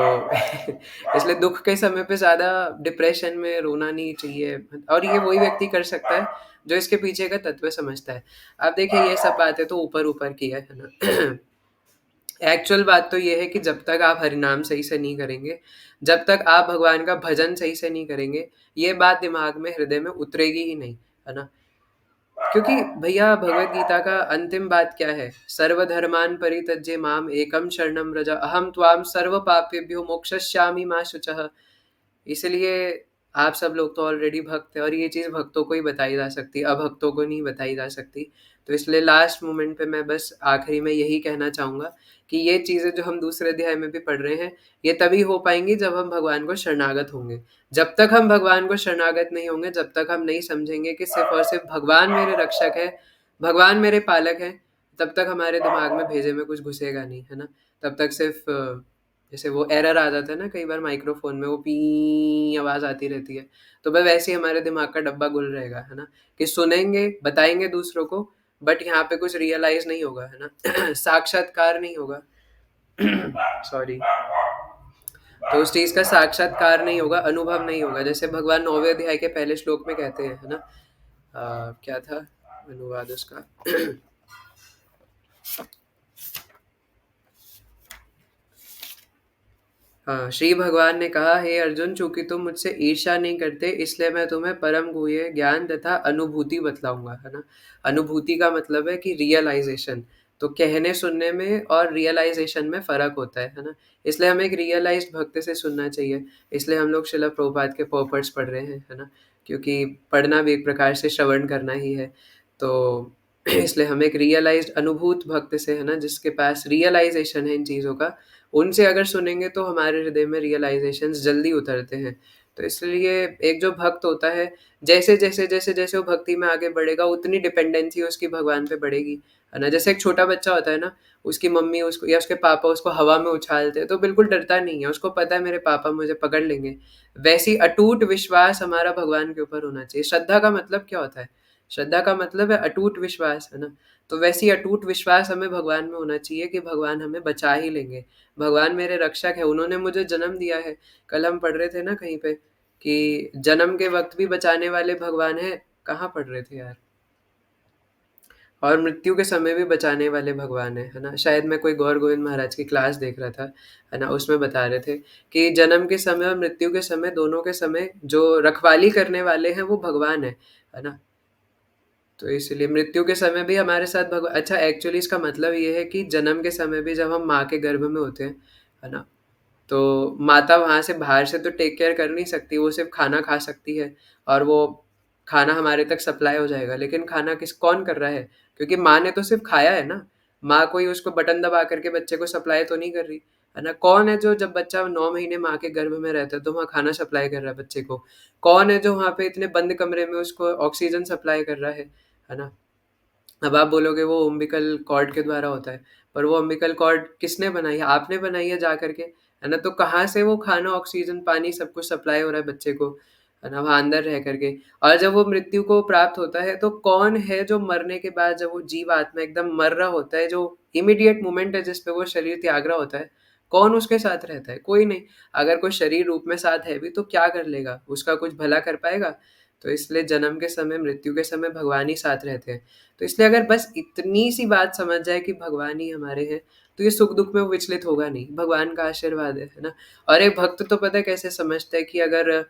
इसलिए दुख के समय पे ज़्यादा डिप्रेशन में रोना नहीं चाहिए, और ये वही व्यक्ति कर सकता है जो इसके पीछे का तत्व समझता है। आप देखिए, ये सब बातें तो ऊपर ऊपर की है ना? एक्चुअल बात तो ये है कि जब तक आप हरिनाम सही से नहीं करेंगे, जब तक आप भगवान का भजन सही से नहीं करेंगे, ये बात दिमाग में, हृदय में उतरेगी ही नहीं, है ना? क्योंकि भैया, भगवत गीता का अंतिम बात क्या है? सर्वधर्मान् परित्यज्य माम एकम शरणम व्रज, अहम त्वाम सर्व पापेभ्यो मोक्षयिष्यामि मा शुचः। इसलिए आप सब लोग तो ऑलरेडी भक्त हैं, और ये चीज़ भक्तों को ही बताई जा सकती है, अभक्तों को नहीं बताई जा सकती। तो इसलिए लास्ट मोमेंट पे मैं बस आखिरी में यही कहना चाहूँगा कि ये चीज़ें जो हम दूसरे अध्याय में भी पढ़ रहे हैं, ये तभी हो पाएंगी जब हम भगवान को शरणागत होंगे। जब तक हम भगवान को शरणागत नहीं होंगे, जब तक हम नहीं समझेंगे कि सिर्फ और सिर्फ भगवान मेरे रक्षक है, भगवान मेरे पालक है, तब तक हमारे दिमाग में भेजे में कुछ घुसेगा नहीं, है ना? तब तक सिर्फ जैसे वो एरर आ जाता है ना कई बार माइक्रोफोन में, वो पी आवाज़ आती रहती है, तो वह वैसे ही हमारे दिमाग का डब्बा गुल रहेगा, है ना? कि सुनेंगे, बताएंगे दूसरों को, बट यहाँ पे कुछ रियलाइज नहीं होगा, है ना? साक्षात्कार नहीं होगा। सॉरी। तो उस चीज का साक्षात्कार नहीं होगा, अनुभव नहीं होगा। जैसे भगवान 9वें अध्याय के पहले श्लोक में कहते हैं, है ना? क्या था अनुवाद उसका? हाँ, श्री भगवान ने कहा, हे अर्जुन, चूंकि तुम मुझसे ईर्ष्या नहीं करते, इसलिए मैं तुम्हें परम गुह्य ज्ञान तथा अनुभूति बतलाऊंगा, है ना? अनुभूति का मतलब है कि रियलाइजेशन। तो कहने सुनने में और रियलाइजेशन में फर्क होता है ना? इसलिए हमें एक रियलाइज्ड भक्त से सुनना चाहिए। इसलिए हम लोग श्रील प्रभुपाद के पॉपर्ट्स पढ़ रहे हैं, है ना? क्योंकि पढ़ना भी एक प्रकार से श्रवण करना ही है। तो इसलिए हम एक रियलाइज्ड अनुभूत भक्त से, है ना, जिसके पास रियलाइजेशन है इन चीज़ों का, उनसे अगर सुनेंगे तो हमारे हृदय में रियलाइजेशंस जल्दी उतरते हैं। तो इसलिए एक जो भक्त होता है, जैसे वो भक्ति में आगे बढ़ेगा, उतनी डिपेंडेंसी उसकी भगवान पे बढ़ेगी, है ना? जैसे एक छोटा बच्चा होता है ना, उसकी मम्मी उसको या उसके पापा उसको हवा में उछालते हैं तो बिल्कुल डरता नहीं है, उसको पता है मेरे पापा मुझे पकड़ लेंगे। वैसी अटूट विश्वास हमारा भगवान के ऊपर होना चाहिए। श्रद्धा का मतलब क्या होता है? श्रद्धा का मतलब है अटूट विश्वास, है ना? तो वैसी अटूट विश्वास हमें भगवान में होना चाहिए कि भगवान हमें बचा ही लेंगे, भगवान मेरे रक्षक है, उन्होंने मुझे जन्म दिया है। कल हम पढ़ रहे थे ना कहीं पे कि जन्म के वक्त भी बचाने वाले भगवान हैं। कहाँ पढ़ रहे थे यार? और मृत्यु के समय भी बचाने वाले भगवान है ना? शायद मैं कोई गौर गोविंद महाराज की क्लास देख रहा था, है ना? उसमें बता रहे थे कि जन्म के समय और मृत्यु के समय, दोनों के समय जो रखवाली करने वाले हैं वो भगवान है ना? तो इसलिए मृत्यु के समय भी हमारे साथ भगवान। अच्छा, एक्चुअली इसका मतलब ये है कि जन्म के समय भी जब हम माँ के गर्भ में होते हैं, है ना, तो माता वहाँ से बाहर से तो टेक केयर कर नहीं सकती, वो सिर्फ खाना खा सकती है, और वो खाना हमारे तक सप्लाई हो जाएगा। लेकिन खाना कौन कर रहा है? क्योंकि माँ ने तो सिर्फ खाया है ना। माँ कोई उसको बटन दबा करके बच्चे को सप्लाई तो नहीं कर रही, है ना? कौन है जो, जब बच्चा 9 महीने माँ के गर्भ में रहता है तो वहाँ खाना सप्लाई कर रहा है बच्चे को? कौन है जो वहाँ पे इतने बंद कमरे में उसको ऑक्सीजन सप्लाई कर रहा है ना? अब आप बोलोगे वो उम्बिकल कॉर्ड के द्वारा होता है, पर वो उम्बिकल कॉर्ड किसने बनाई है? आपने बनाई है जा करके, है ना? तो कहाँ से वो खाना, ऑक्सीजन, पानी सब कुछ सप्लाई हो रहा है बच्चे को, है ना, वहाँ अंदर रह करके? और जब वो मृत्यु को प्राप्त होता है तो कौन है जो मरने के बाद, जब वो जीव आत्मा एकदम मर रहा होता है, जो इमीडिएट मोमेंट है जिसपे वो शरीर त्याग रहा होता है, कौन उसके साथ रहता है? कोई नहीं। अगर कोई शरीर रूप में साथ है भी तो क्या कर लेगा? उसका कुछ भला कर पाएगा? तो इसलिए जन्म के समय, मृत्यु के समय भगवान ही साथ रहते हैं। तो इसलिए अगर बस इतनी सी बात समझ जाए कि भगवान ही हमारे हैं, तो ये सुख दुख में वो विचलित होगा नहीं, भगवान का आशीर्वाद है ना? और एक भक्त तो पता है कैसे समझता है कि अगर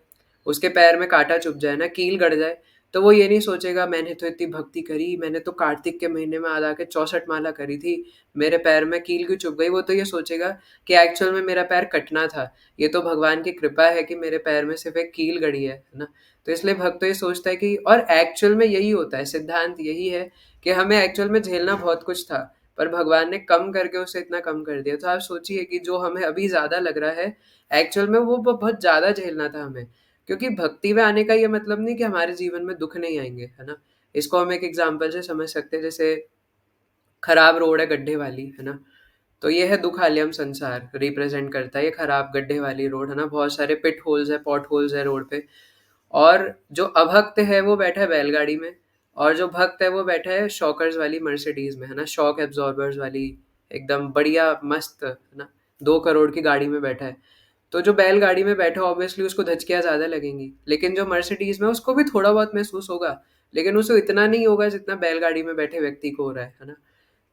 उसके पैर में कांटा चुभ जाए ना, कील गड़ जाए, तो वो ये नहीं सोचेगा मैंने तो इतनी भक्ति करी, मैंने तो कार्तिक के महीने में आ के 64 माला करी थी, मेरे पैर में कील क्यों चुभ गई? वो तो ये सोचेगा कि एक्चुअल में मेरा पैर कटना था, ये तो भगवान की कृपा है कि मेरे पैर में सिर्फ एक कील गड़ी है ना? तो इसलिए भक्त तो ये सोचता है कि, और एक्चुअल में यही होता है, सिद्धांत यही है कि हमें एक्चुअल में झेलना बहुत कुछ था, पर भगवान ने कम करके उसे इतना कम कर दिया। तो आप सोचिए कि जो हमें अभी ज़्यादा लग रहा है, एक्चुअल में वो बहुत ज़्यादा झेलना था हमें। क्योंकि भक्ति में आने का ये मतलब नहीं कि हमारे जीवन में दुःख नहीं आएँगे, है ना? इसको हम एक एग्ज़ाम्पल से समझ सकते हैं, जैसे खराब रोड है गड्ढे वाली, है ना? तो ये है दुखालयम संसार, रिप्रेज़ेंट करता है ये खराब गड्ढे वाली रोड, है ना? बहुत सारे पिट होल्स हैं, पॉट होल्स हैं रोड पे। और जो अभक्त है वो बैठा है बैलगाड़ी में, और जो भक्त है वो बैठा है शॉकर्स वाली मर्सिडीज में, है ना? शॉक एब्जॉर्बर्स वाली एकदम बढ़िया मस्त, है ना? 2 करोड़ की गाड़ी में बैठा है। तो जो बैलगाड़ी में बैठा ऑब्वियसली उसको धचकियाँ ज़्यादा लगेंगी, लेकिन जो मर्सिडीज में उसको भी थोड़ा बहुत महसूस होगा, लेकिन उसे इतना नहीं होगा जितना बैलगाड़ी में बैठे व्यक्ति को हो रहा है ना?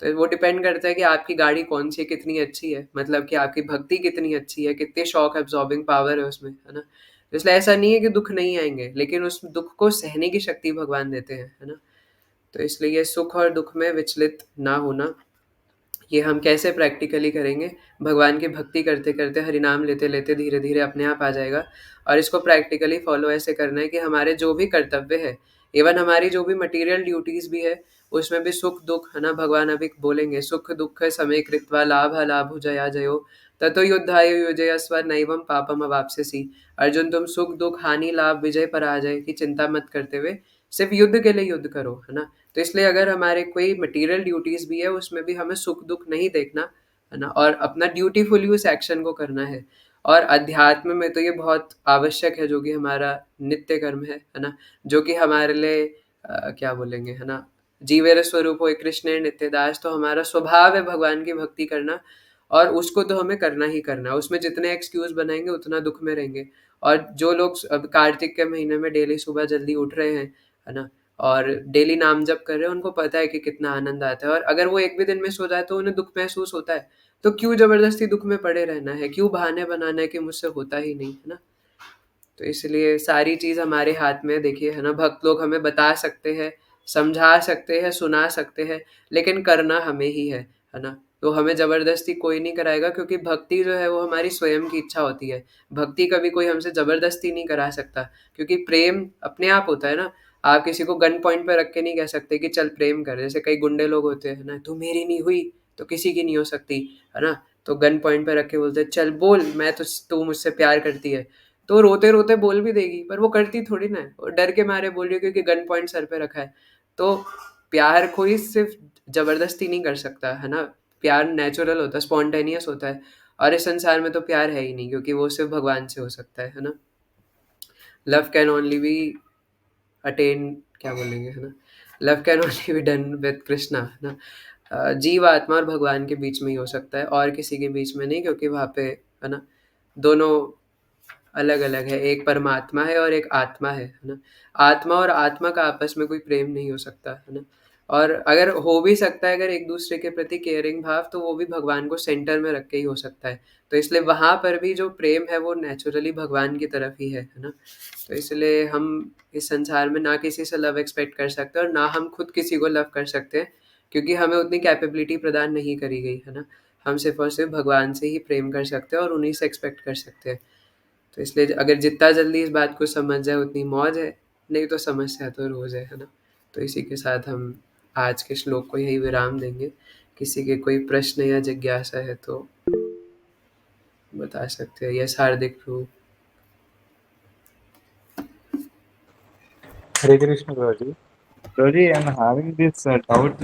तो वो डिपेंड करता है कि आपकी गाड़ी कौन सी है, कितनी अच्छी है, मतलब कि आपकी भक्ति कितनी अच्छी है, कितनी शॉक एब्जॉर्बिंग पावर है उसमें, है ना? तो इसलिए ऐसा नहीं है कि दुख नहीं आएंगे, लेकिन उस दुख को सहने की शक्ति भगवान देते हैं, है ना? तो इसलिए ये सुख और दुख में विचलित ना होना, ये हम कैसे प्रैक्टिकली करेंगे? भगवान की भक्ति करते करते, हरि नाम लेते लेते धीरे धीरे अपने आप आ जाएगा। और इसको प्रैक्टिकली फॉलो ऐसे करना है कि हमारे जो भी कर्तव्य है, इवन हमारी जो भी मटेरियल ड्यूटीज भी है, उसमें भी सुख दुख, है ना? भगवान अभी बोलेंगे सुख दुख समय कृत्वा लाभ लाभ जया जयो ततो युद्धाय युजयस्व नैवम पापम अवाप्स्यसि। अर्जुन, तुम सुख दुख हानि लाभ विजय पराजय की चिंता मत करते हुए सिर्फ युद्ध के लिए युद्ध करो, है ना? तो इसलिए अगर हमारे कोई मटेरियल ड्यूटीज भी है, उसमें भी हमें सुख दुख नहीं देखना, है ना? और अपना ड्यूटीफुली उस एक्शन को करना है। और अध्यात्म में तो ये बहुत आवश्यक है, जो कि हमारा नित्य कर्म है ना? जो कि हमारे लिए क्या बोलेंगे, है ना? जीवेर स्वरूप हो कृष्ण नित्य दास, तो हमारा स्वभाव है भगवान की भक्ति करना, और उसको तो हमें करना ही करना है। उसमें जितने एक्सक्यूज बनाएंगे उतना दुख में रहेंगे। और जो लोग अब कार्तिक के महीने में डेली सुबह जल्दी उठ रहे हैं, है ना? और डेली नाम जप कर रहे हैं, उनको पता है कि कितना आनंद आता है, और अगर वो एक भी दिन मिस हो जाए तो उन्हें दुख महसूस होता है। तो क्यों जबरदस्ती दुख में पड़े रहना है? क्यों बहाने बनाना है कि मुझसे होता ही नहीं, है ना? तो इसलिए सारी चीज़ हमारे हाथ में है, देखिए, है ना? भक्त लोग हमें बता सकते हैं, समझा सकते हैं, सुना सकते हैं, लेकिन करना हमें ही है ना? तो हमें ज़बरदस्ती कोई नहीं कराएगा, क्योंकि भक्ति जो है वो हमारी स्वयं की इच्छा होती है। भक्ति कभी कोई हमसे ज़बरदस्ती नहीं करा सकता, क्योंकि प्रेम अपने आप होता है ना। आप किसी को गन पॉइंट पे रख के नहीं कह सकते कि चल प्रेम कर, जैसे कई गुंडे लोग होते हैं ना, तू मेरी नहीं हुई तो किसी की नहीं हो सकती, है ना? तो गन पॉइंट पे रख के बोलते हैं चल बोल, मैं तो, तू मुझसे प्यार करती है। तो रोते-रोते बोल भी देगी, पर वो करती थोड़ी ना है। वो डर के मारे बोल रही है क्योंकि गन पॉइंट सर पे रखा है। तो प्यार कोई सिर्फ़ ज़बरदस्ती नहीं कर सकता, है ना? प्यार नेचुरल होता है, स्पॉन्टेनियस होता है, और इस संसार में तो प्यार है ही नहीं, क्योंकि वो सिर्फ़ भगवान से हो सकता है ना? Love can only be attain, क्या बोलेंगे, है ना? Love can only be done with Krishna, है ना? जीव आत्मा और भगवान के बीच में ही हो सकता है, और किसी के बीच में नहीं, क्योंकि वहाँ पे, है ना, दोनों अलग-अलग है, एक परमात्मा है और एक आत्मा है ना? आत्मा और आत्मा का आपस में कोई प्रेम नहीं हो सकता, है ना? और अगर हो भी सकता है, अगर एक-दूसरे के प्रति केयरिंग भाव, तो वो भी भगवान को सेंटर में रख के ही हो सकता है। तो इसलिए वहाँ पर भी जो प्रेम है वो नेचुरली भगवान की तरफ ही है ना? तो इसलिए हम इस संसार में ना किसी से लव एक्सपेक्ट कर सकते हैं, और ना हम खुद किसी को लव कर सकते हैं, क्योंकि हमें उतनी कैपेबिलिटी प्रदान नहीं करी गई, है ना? हम सिर्फ़ और सिर्फ़ भगवान से ही प्रेम कर सकते हैं और उन्हीं से एक्सपेक्ट कर सकते हैं। तो इसलिए अगर जितना जल्दी इस बात को समझ जाए उतनी मौज है, नहीं तो समस्या तो रोज़ है ना? तो इसी के साथ हम आज के श्लोक को यही विराम देंगे। किसी के कोई प्रश्न या जिज्ञासा है तो बता सकते हैं। Yes Hardik Prabhu. Hare Krishna, Prabhuji. Prabhuji, I'm having this doubt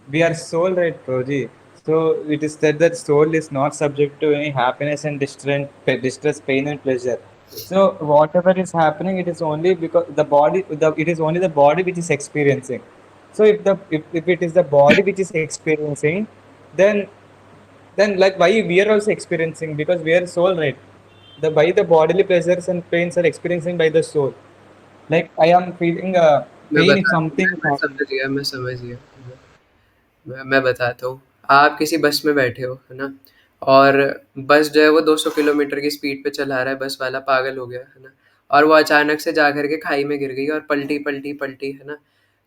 we are soul, right, Prabhuji? So it is said that soul is not subject to any happiness and distress, pain and pleasure. So whatever is happening, it is only because it is only the body which is experiencing. So if it is the body which is experiencing, then like why we are also experiencing, because we are soul, right? Why the bodily pleasures and pains are experiencing by the soul. Like I am feeling pain if something is happening. मैं समझ गया। मैं बताता हूँ। आप किसी बस में बैठे हो, है ना? और बस जो है वो 200 किलोमीटर की स्पीड पे चला रहा है, बस वाला पागल हो गया, है ना? और वो अचानक से जा करके खाई में गिर गई और पलटी पलटी पलटी, है ना,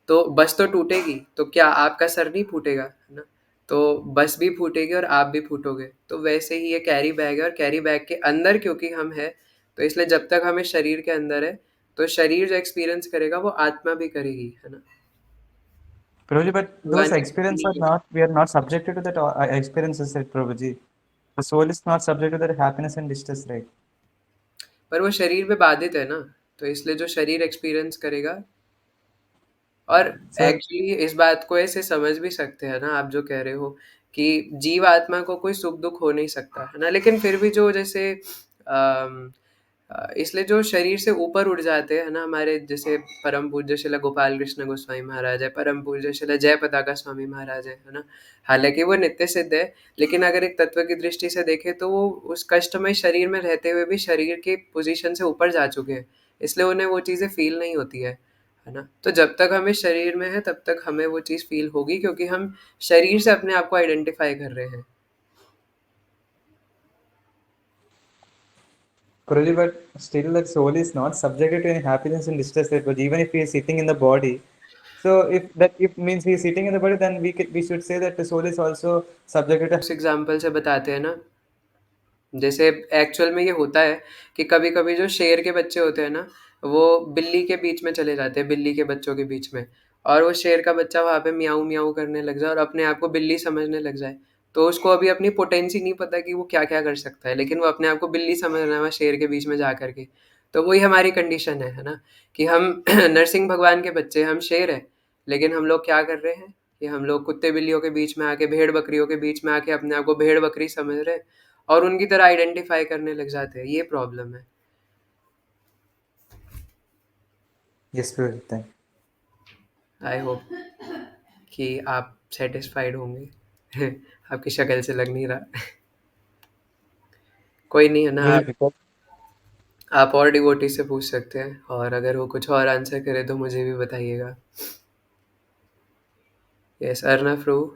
तो बस तो टूटेगी, तो क्या आपका सर नहीं फूटेगा, है ना, तो बस भी फूटेगी और आप भी फूटोगे। तो वैसे ही ये कैरी बैग है, और कैरी बैग के अंदर क्योंकि हम है, तो इसलिए जब तक हमें शरीर के अंदर है, तो शरीर जो एक्सपीरियंस करेगा वो आत्मा भी करेगी, है ना। Prabhuji, but those भगवान experiences are की not, we are not subjected to that experiences, right, Prabhuji? The soul is not subject to that happiness and distress, right? पर वो शरीर पे बाधित है ना, तो इसलिए जो शरीर एक्सपीरियंस करेगा। और Sir, एक्चुअली इस बात को ऐसे समझ भी सकते हैं ना, आप जो कह रहे हो कि जीव आत्मा को कोई सुख दुख हो नहीं सकता, है ना, लेकिन फिर भी जो जैसे इसलिए जो शरीर से ऊपर उठ जाते हैं ना, हमारे जैसे परम पूज्य श्रील गोपाल कृष्ण गोस्वामी महाराज है, परम पूज्य श्रील जय पताका स्वामी महाराज है ना, हालांकि वो नित्य सिद्ध है, लेकिन अगर एक तत्व की दृष्टि से देखें तो वो उस कष्टमय शरीर में रहते हुए भी शरीर के पोजीशन से ऊपर जा चुके हैं, इसलिए उन्हें वो चीज़ें फील नहीं होती है ना। तो जब तक हमें शरीर में है तब तक हमें वो चीज़ फील होगी, क्योंकि हम शरीर से अपने आप को आइडेंटिफाई कर रहे हैं। Prabhuji, but still that soul is not subjected to any happiness and distress, right? But even if he is sitting in the body, so if means he is sitting in the body, then we should say that the soul is also subjected to. उस example से बताते हैं ना, जैसे actual में ये होता है कि कभी कभी जो शेर के बच्चे होते हैं ना, वो बिल्ली के बीच में चले जाते हैं, बिल्ली के बच्चों के बीच में, और वो शेर का बच्चा वहाँ पे म्याऊं म्याऊं करने लग जाए और अपने आप को बिल्ली समझने लग जाए, तो उसको अभी अपनी पोटेंसी नहीं पता कि वो क्या क्या कर सकता है, लेकिन वो अपने आप को बिल्ली समझ रहा है वहाँ शेर के बीच में जा करके। तो वही हमारी कंडीशन है ना, कि हम नरसिंह भगवान के बच्चे, हम शेर हैं, लेकिन हम लोग क्या कर रहे हैं कि हम लोग कुत्ते बिल्लियों के बीच में आके, भेड़ बकरियों के बीच में आके अपने आप को भेड़ बकरी समझ रहे हैं और उनकी तरह आइडेंटिफाई करने लग जाते हैं, ये प्रॉब्लम है। Yes, Prabhuji. Thank you. I hope कि आप सेटिस्फाइड होंगे। आपकी शक्ल से लग नहीं रहा। कोई नहीं, है ना, Prabhuji, because आप और डिवोटी से पूछ सकते हैं, और अगर वो कुछ और आंसर करे तो मुझे भी बताइएगा। यस, अर्नव प्रभु।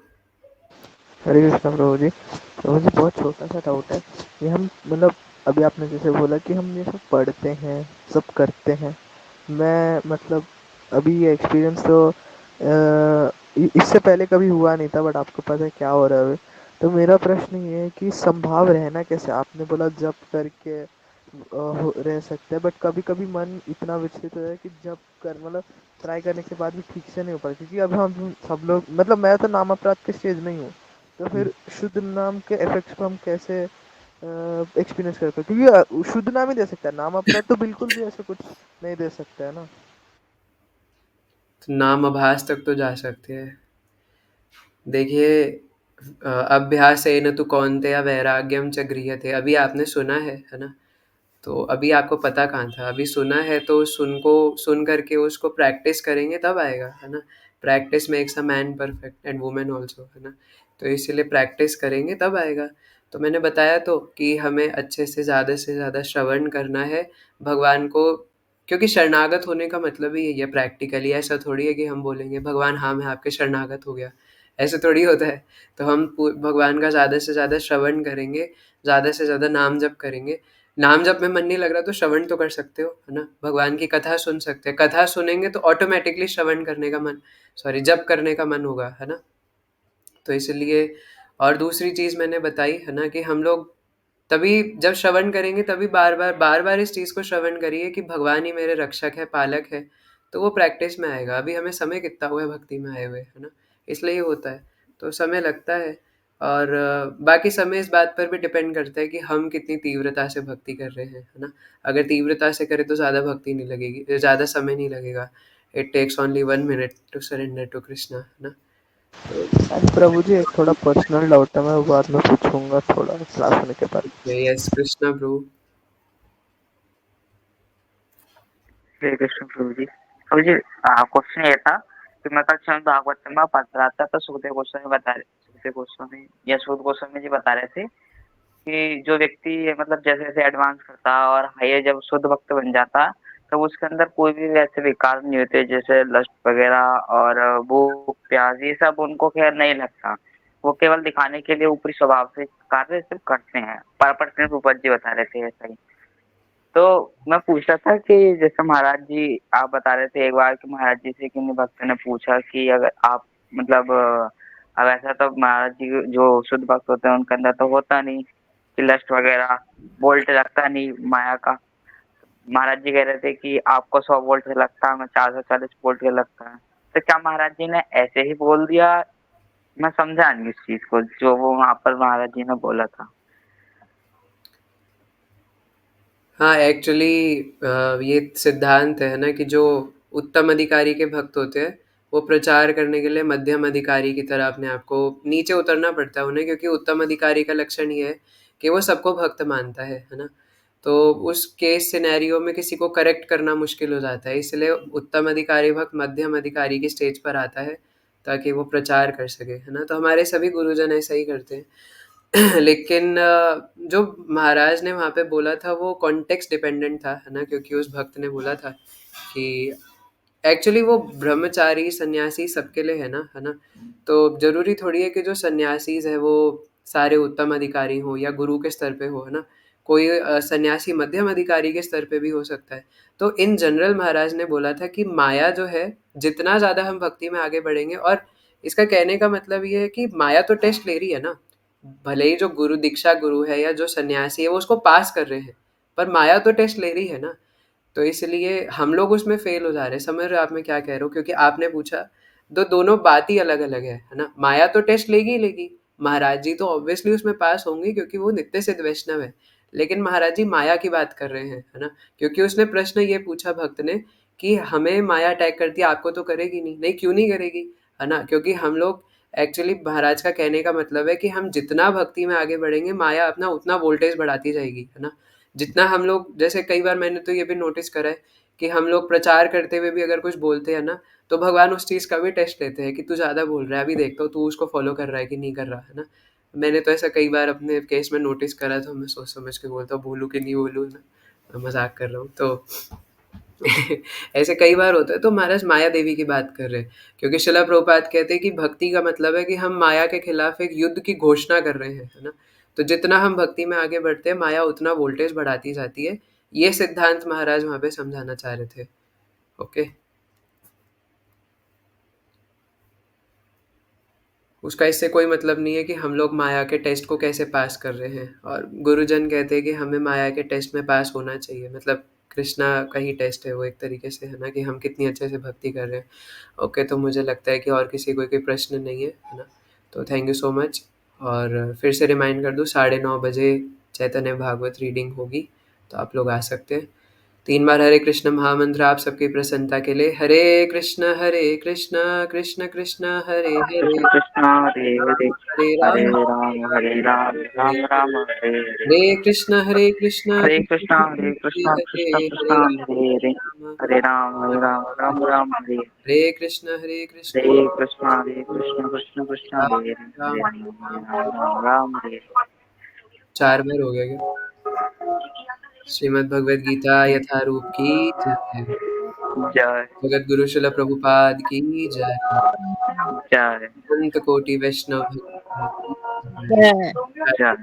हरे कृष्ण प्रभु जी। प्रभु जी, बहुत छोटा सा डाउट है। ये हम मतलब अभी आपने जैसे बोला कि हम ये सब पढ़ते हैं, सब करते हैं, मैं मतलब अभी ये एक्सपीरियंस तो इससे पहले कभी हुआ नहीं था, बट आपको पता है क्या हो रहा है अभी। तो मेरा प्रश्न ये है कि संभाव रहना कैसे? आपने बोला जप करके रह सकते हैं, बट कभी कभी मन इतना विचलित हो जाए कि जप कर मतलब ट्राई करने के बाद भी ठीक से नहीं हो पाता, क्योंकि अब हम सब लोग मतलब मैं तो नाम अपराध के स्टेज में ही हूँ। तो फिर शुद्ध नाम के इफेक्ट्स को हम कैसे एक्सपीरियंस करते हैं? क्योंकि शुद्ध नाम ही दे सकता है, नाम अपराध तो बिल्कुल भी ऐसे कुछ नहीं दे सकता है ना। तो नाम अभास तक तो जा सकते हैं। देखिए, अभ्यासेन तु कौन्तेय वैराग्यम च गृह्यते, अभी आपने सुना है ना, तो अभी आपको पता कहाँ था, अभी सुना है तो सुन करके उसको प्रैक्टिस करेंगे तब आएगा, है ना। Practice makes a man perfect and women also, है ना, तो इसीलिए प्रैक्टिस करेंगे तब आएगा। तो मैंने बताया तो कि हमें अच्छे से ज़्यादा श्रवण करना है भगवान को, क्योंकि शरणागत होने का मतलब ही यही है प्रैक्टिकली। ऐसा थोड़ी है कि हम बोलेंगे भगवान हाँ मैं आपके शरणागत हो गया, ऐसे थोड़ी होता है। तो हम भगवान का ज़्यादा से ज़्यादा श्रवण करेंगे, ज़्यादा से ज़्यादा नाम जप करेंगे। नाम जप में मन नहीं लग रहा तो श्रवण तो कर सकते हो, है ना, भगवान की कथा सुन सकते हैं, कथा सुनेंगे तो ऑटोमेटिकली श्रवण करने का मन, सॉरी जप करने का मन होगा, है ना। तो इसलिए, और दूसरी चीज़ मैंने बताई है ना कि हम लोग तभी जब श्रवण करेंगे तभी बार बार इस चीज़ को श्रवण करिए कि भगवान ही मेरे रक्षक है, पालक है, तो वो प्रैक्टिस में आएगा। अभी हमें समय कितना हुआ है भक्ति में आए हुए, है ना, इसलिए ये होता है, तो समय लगता है। और बाकी समय इस बात पर भी डिपेंड करता है कि हम कितनी तीव्रता से भक्ति कर रहे हैं, है ना। अगर तीव्रता से करें तो ज़्यादा भक्ति नहीं लगेगी, ज़्यादा समय नहीं लगेगा। It takes only 1 minute to surrender to Krishna, है ना। तो एंड प्रभु जी, एक थोड़ा पर्सनल डाउट है, मैं वो बाद में पूछूंगा थोड़ा क्लास होने के बाद। यस कृष्णा प्रभु। हरे कृष्ण प्रभु जी। प्रभु जी, क्वेश्चन ये था कि मैं कल श्रीमद् भागवत में पढ़ रहा था, तो सुखदेव गोस्वामी या सूद गोस्वामी जी बता रहे थे कि जो व्यक्ति मतलब जैसे जैसे एडवांस करता और हायर जब शुद्ध भक्त बन जाता, तो उसके अंदर कोई भी वैसे विकार नहीं होते, जैसे लस्ट वगैरह और भूख प्यास, ये सब उनको खैर नहीं लगता। वो केवल दिखाने के लिए ऊपरी स्वभाव से कार्य सिर्फ करते हैं। पर रूपत जी बता रहे थे ऐसा ही। तो मैं पूछ रहा था कि जैसे महाराज जी आप बता रहे थे एक बार कि महाराज जी से किन्हीं भक्त ने पूछा कि अगर आप मतलब अब ऐसा तो महाराज जी जो शुद्ध भक्त होते हैं उनके अंदर तो होता नहीं कि लस्ट वगैरह, वोल्ट लगता नहीं माया का। महाराज जी कह रहे थे कि आपको 100 वोल्ट से लगता है, हमें 440 वोल्ट का लगता है। तो क्या महाराज जी ने ऐसे ही बोल दिया? मैं समझा नहीं इस चीज को जो वो वहां पर महाराज जी ने बोला था। हाँ, एक्चुअली ये सिद्धांत है ना कि जो उत्तम अधिकारी के भक्त होते हैं, वो प्रचार करने के लिए मध्यम अधिकारी की तरह अपने आप को नीचे उतरना पड़ता है उन्हें, क्योंकि उत्तम अधिकारी का लक्षण ये है कि वो सबको भक्त मानता है ना? तो उस केस सिनेरियो में किसी को करेक्ट करना मुश्किल हो जाता है, इसलिए उत्तम अधिकारी भक्त मध्यम अधिकारी की स्टेज पर आता है, ताकि वो प्रचार कर सके, है ना? तो हमारे सभी गुरुजन ऐसा ही करते हैं। लेकिन जो महाराज ने वहाँ पे बोला था वो कॉन्टेक्स्ट डिपेंडेंट था, है ना? क्योंकि उस भक्त ने बोला था कि एक्चुअली वो ब्रह्मचारी सन्यासी सबके लिए है ना? तो ज़रूरी थोड़ी है कि जो सन्यासीज़ है वो सारे उत्तम अधिकारी हों या गुरु के स्तर पे हो, है ना? कोई सन्यासी मध्यम अधिकारी के स्तर पे भी हो सकता है। तो इन जनरल महाराज ने बोला था कि माया जो है, जितना ज़्यादा हम भक्ति में आगे बढ़ेंगे, और इसका कहने का मतलब ये है कि माया तो टेस्ट ले रही है ना, भले ही जो गुरु दीक्षा गुरु है या जो सन्यासी है वो उसको पास कर रहे हैं, पर माया तो टेस्ट ले रही है ना। तो इसलिए हम लोग उसमें फेल हो जा रहे हैं। समझ रहे हो आप मैं क्या कह रहा हूँ? क्योंकि आपने पूछा, तो दोनों बात ही अलग अलग है ना? माया तो टेस्ट लेगी ही लेगी, महाराज जी तो ऑब्वियसली उसमें पास होंगे क्योंकि वो नित्य सिद्ध वैष्णव है। लेकिन महाराज जी माया की बात कर रहे हैं, है ना? क्योंकि उसने प्रश्न ये पूछा भक्त ने कि हमें माया अटैक करती है, आपको तो करेगी नहीं। नहीं, क्यों नहीं करेगी, है ना? क्योंकि हम लोग एक्चुअली, महाराज का कहने का मतलब है कि हम जितना भक्ति में आगे बढ़ेंगे, माया अपना उतना वोल्टेज बढ़ाती जाएगी, है ना? जितना हम लोग, जैसे कई बार मैंने तो ये भी नोटिस करा है कि हम लोग प्रचार करते हुए भी अगर कुछ बोलते हैं ना, तो भगवान उस चीज़ का भी टेस्ट लेते हैं कि तू ज़्यादा बोल रहा है, अभी देखता हूँ तू उसको फॉलो कर रहा है कि नहीं कर रहा, है ना? मैंने तो ऐसा कई बार अपने केस में नोटिस करा, तो मैं सोच समझ के बोलता हूँ बोलूँ कि नहीं बोलूँ, ना? मैं मजाक कर रहा हूँ तो ऐसे कई बार होता है। तो महाराज माया देवी की बात कर रहे हैं, क्योंकि शिला प्रभुपाद कहते हैं कि भक्ति का मतलब है कि हम माया के खिलाफ एक युद्ध की घोषणा कर रहे हैं, है ना? तो जितना हम भक्ति में आगे बढ़ते हैं, माया उतना वोल्टेज बढ़ाती जाती है। ये सिद्धांत महाराज वहाँ पे समझाना चाह रहे थे। ओके, उसका इससे कोई मतलब नहीं है कि हम लोग माया के टेस्ट को कैसे पास कर रहे हैं, और गुरुजन कहते हैं कि हमें माया के टेस्ट में पास होना चाहिए, मतलब कृष्णा का ही टेस्ट है वो एक तरीके से, है ना? कि हम कितनी अच्छे से भक्ति कर रहे हैं। ओके, तो मुझे लगता है कि और किसी को कोई प्रश्न नहीं है ना? तो थैंक यू सो मच। और फिर से रिमाइंड कर दूँ, 9:30 बजे चैतन्य भागवत रीडिंग होगी, तो आप लोग आ सकते हैं। 3 बार हरे कृष्ण महामंत्र आप सबकी प्रसन्नता के लिए। हरे कृष्ण कृष्ण कृष्ण हरे हरे, कृष्ण कृष्ण हरे हरे, हरे हरे राम राम राम राम हरे हरे, हरे कृष्ण कृष्ण हरे कृष्ण हरे कृष्ण हरे, कृष्ण हरे राम हरे हरे, राम हरे राम राम हरे, हरे कृष्ण हरे कृष्ण कृष्ण कृष्ण राम हरे हरे, राम हरे राम। राम हरे। 4 बार हो गया क्या? श्रीमद् भगवद गीता यथारूप की जय। जय जगत गुरु शिल प्रभुपाद की जय। जय अनंत कोटि वैष्णव भक्त की जय। Yeah. जय।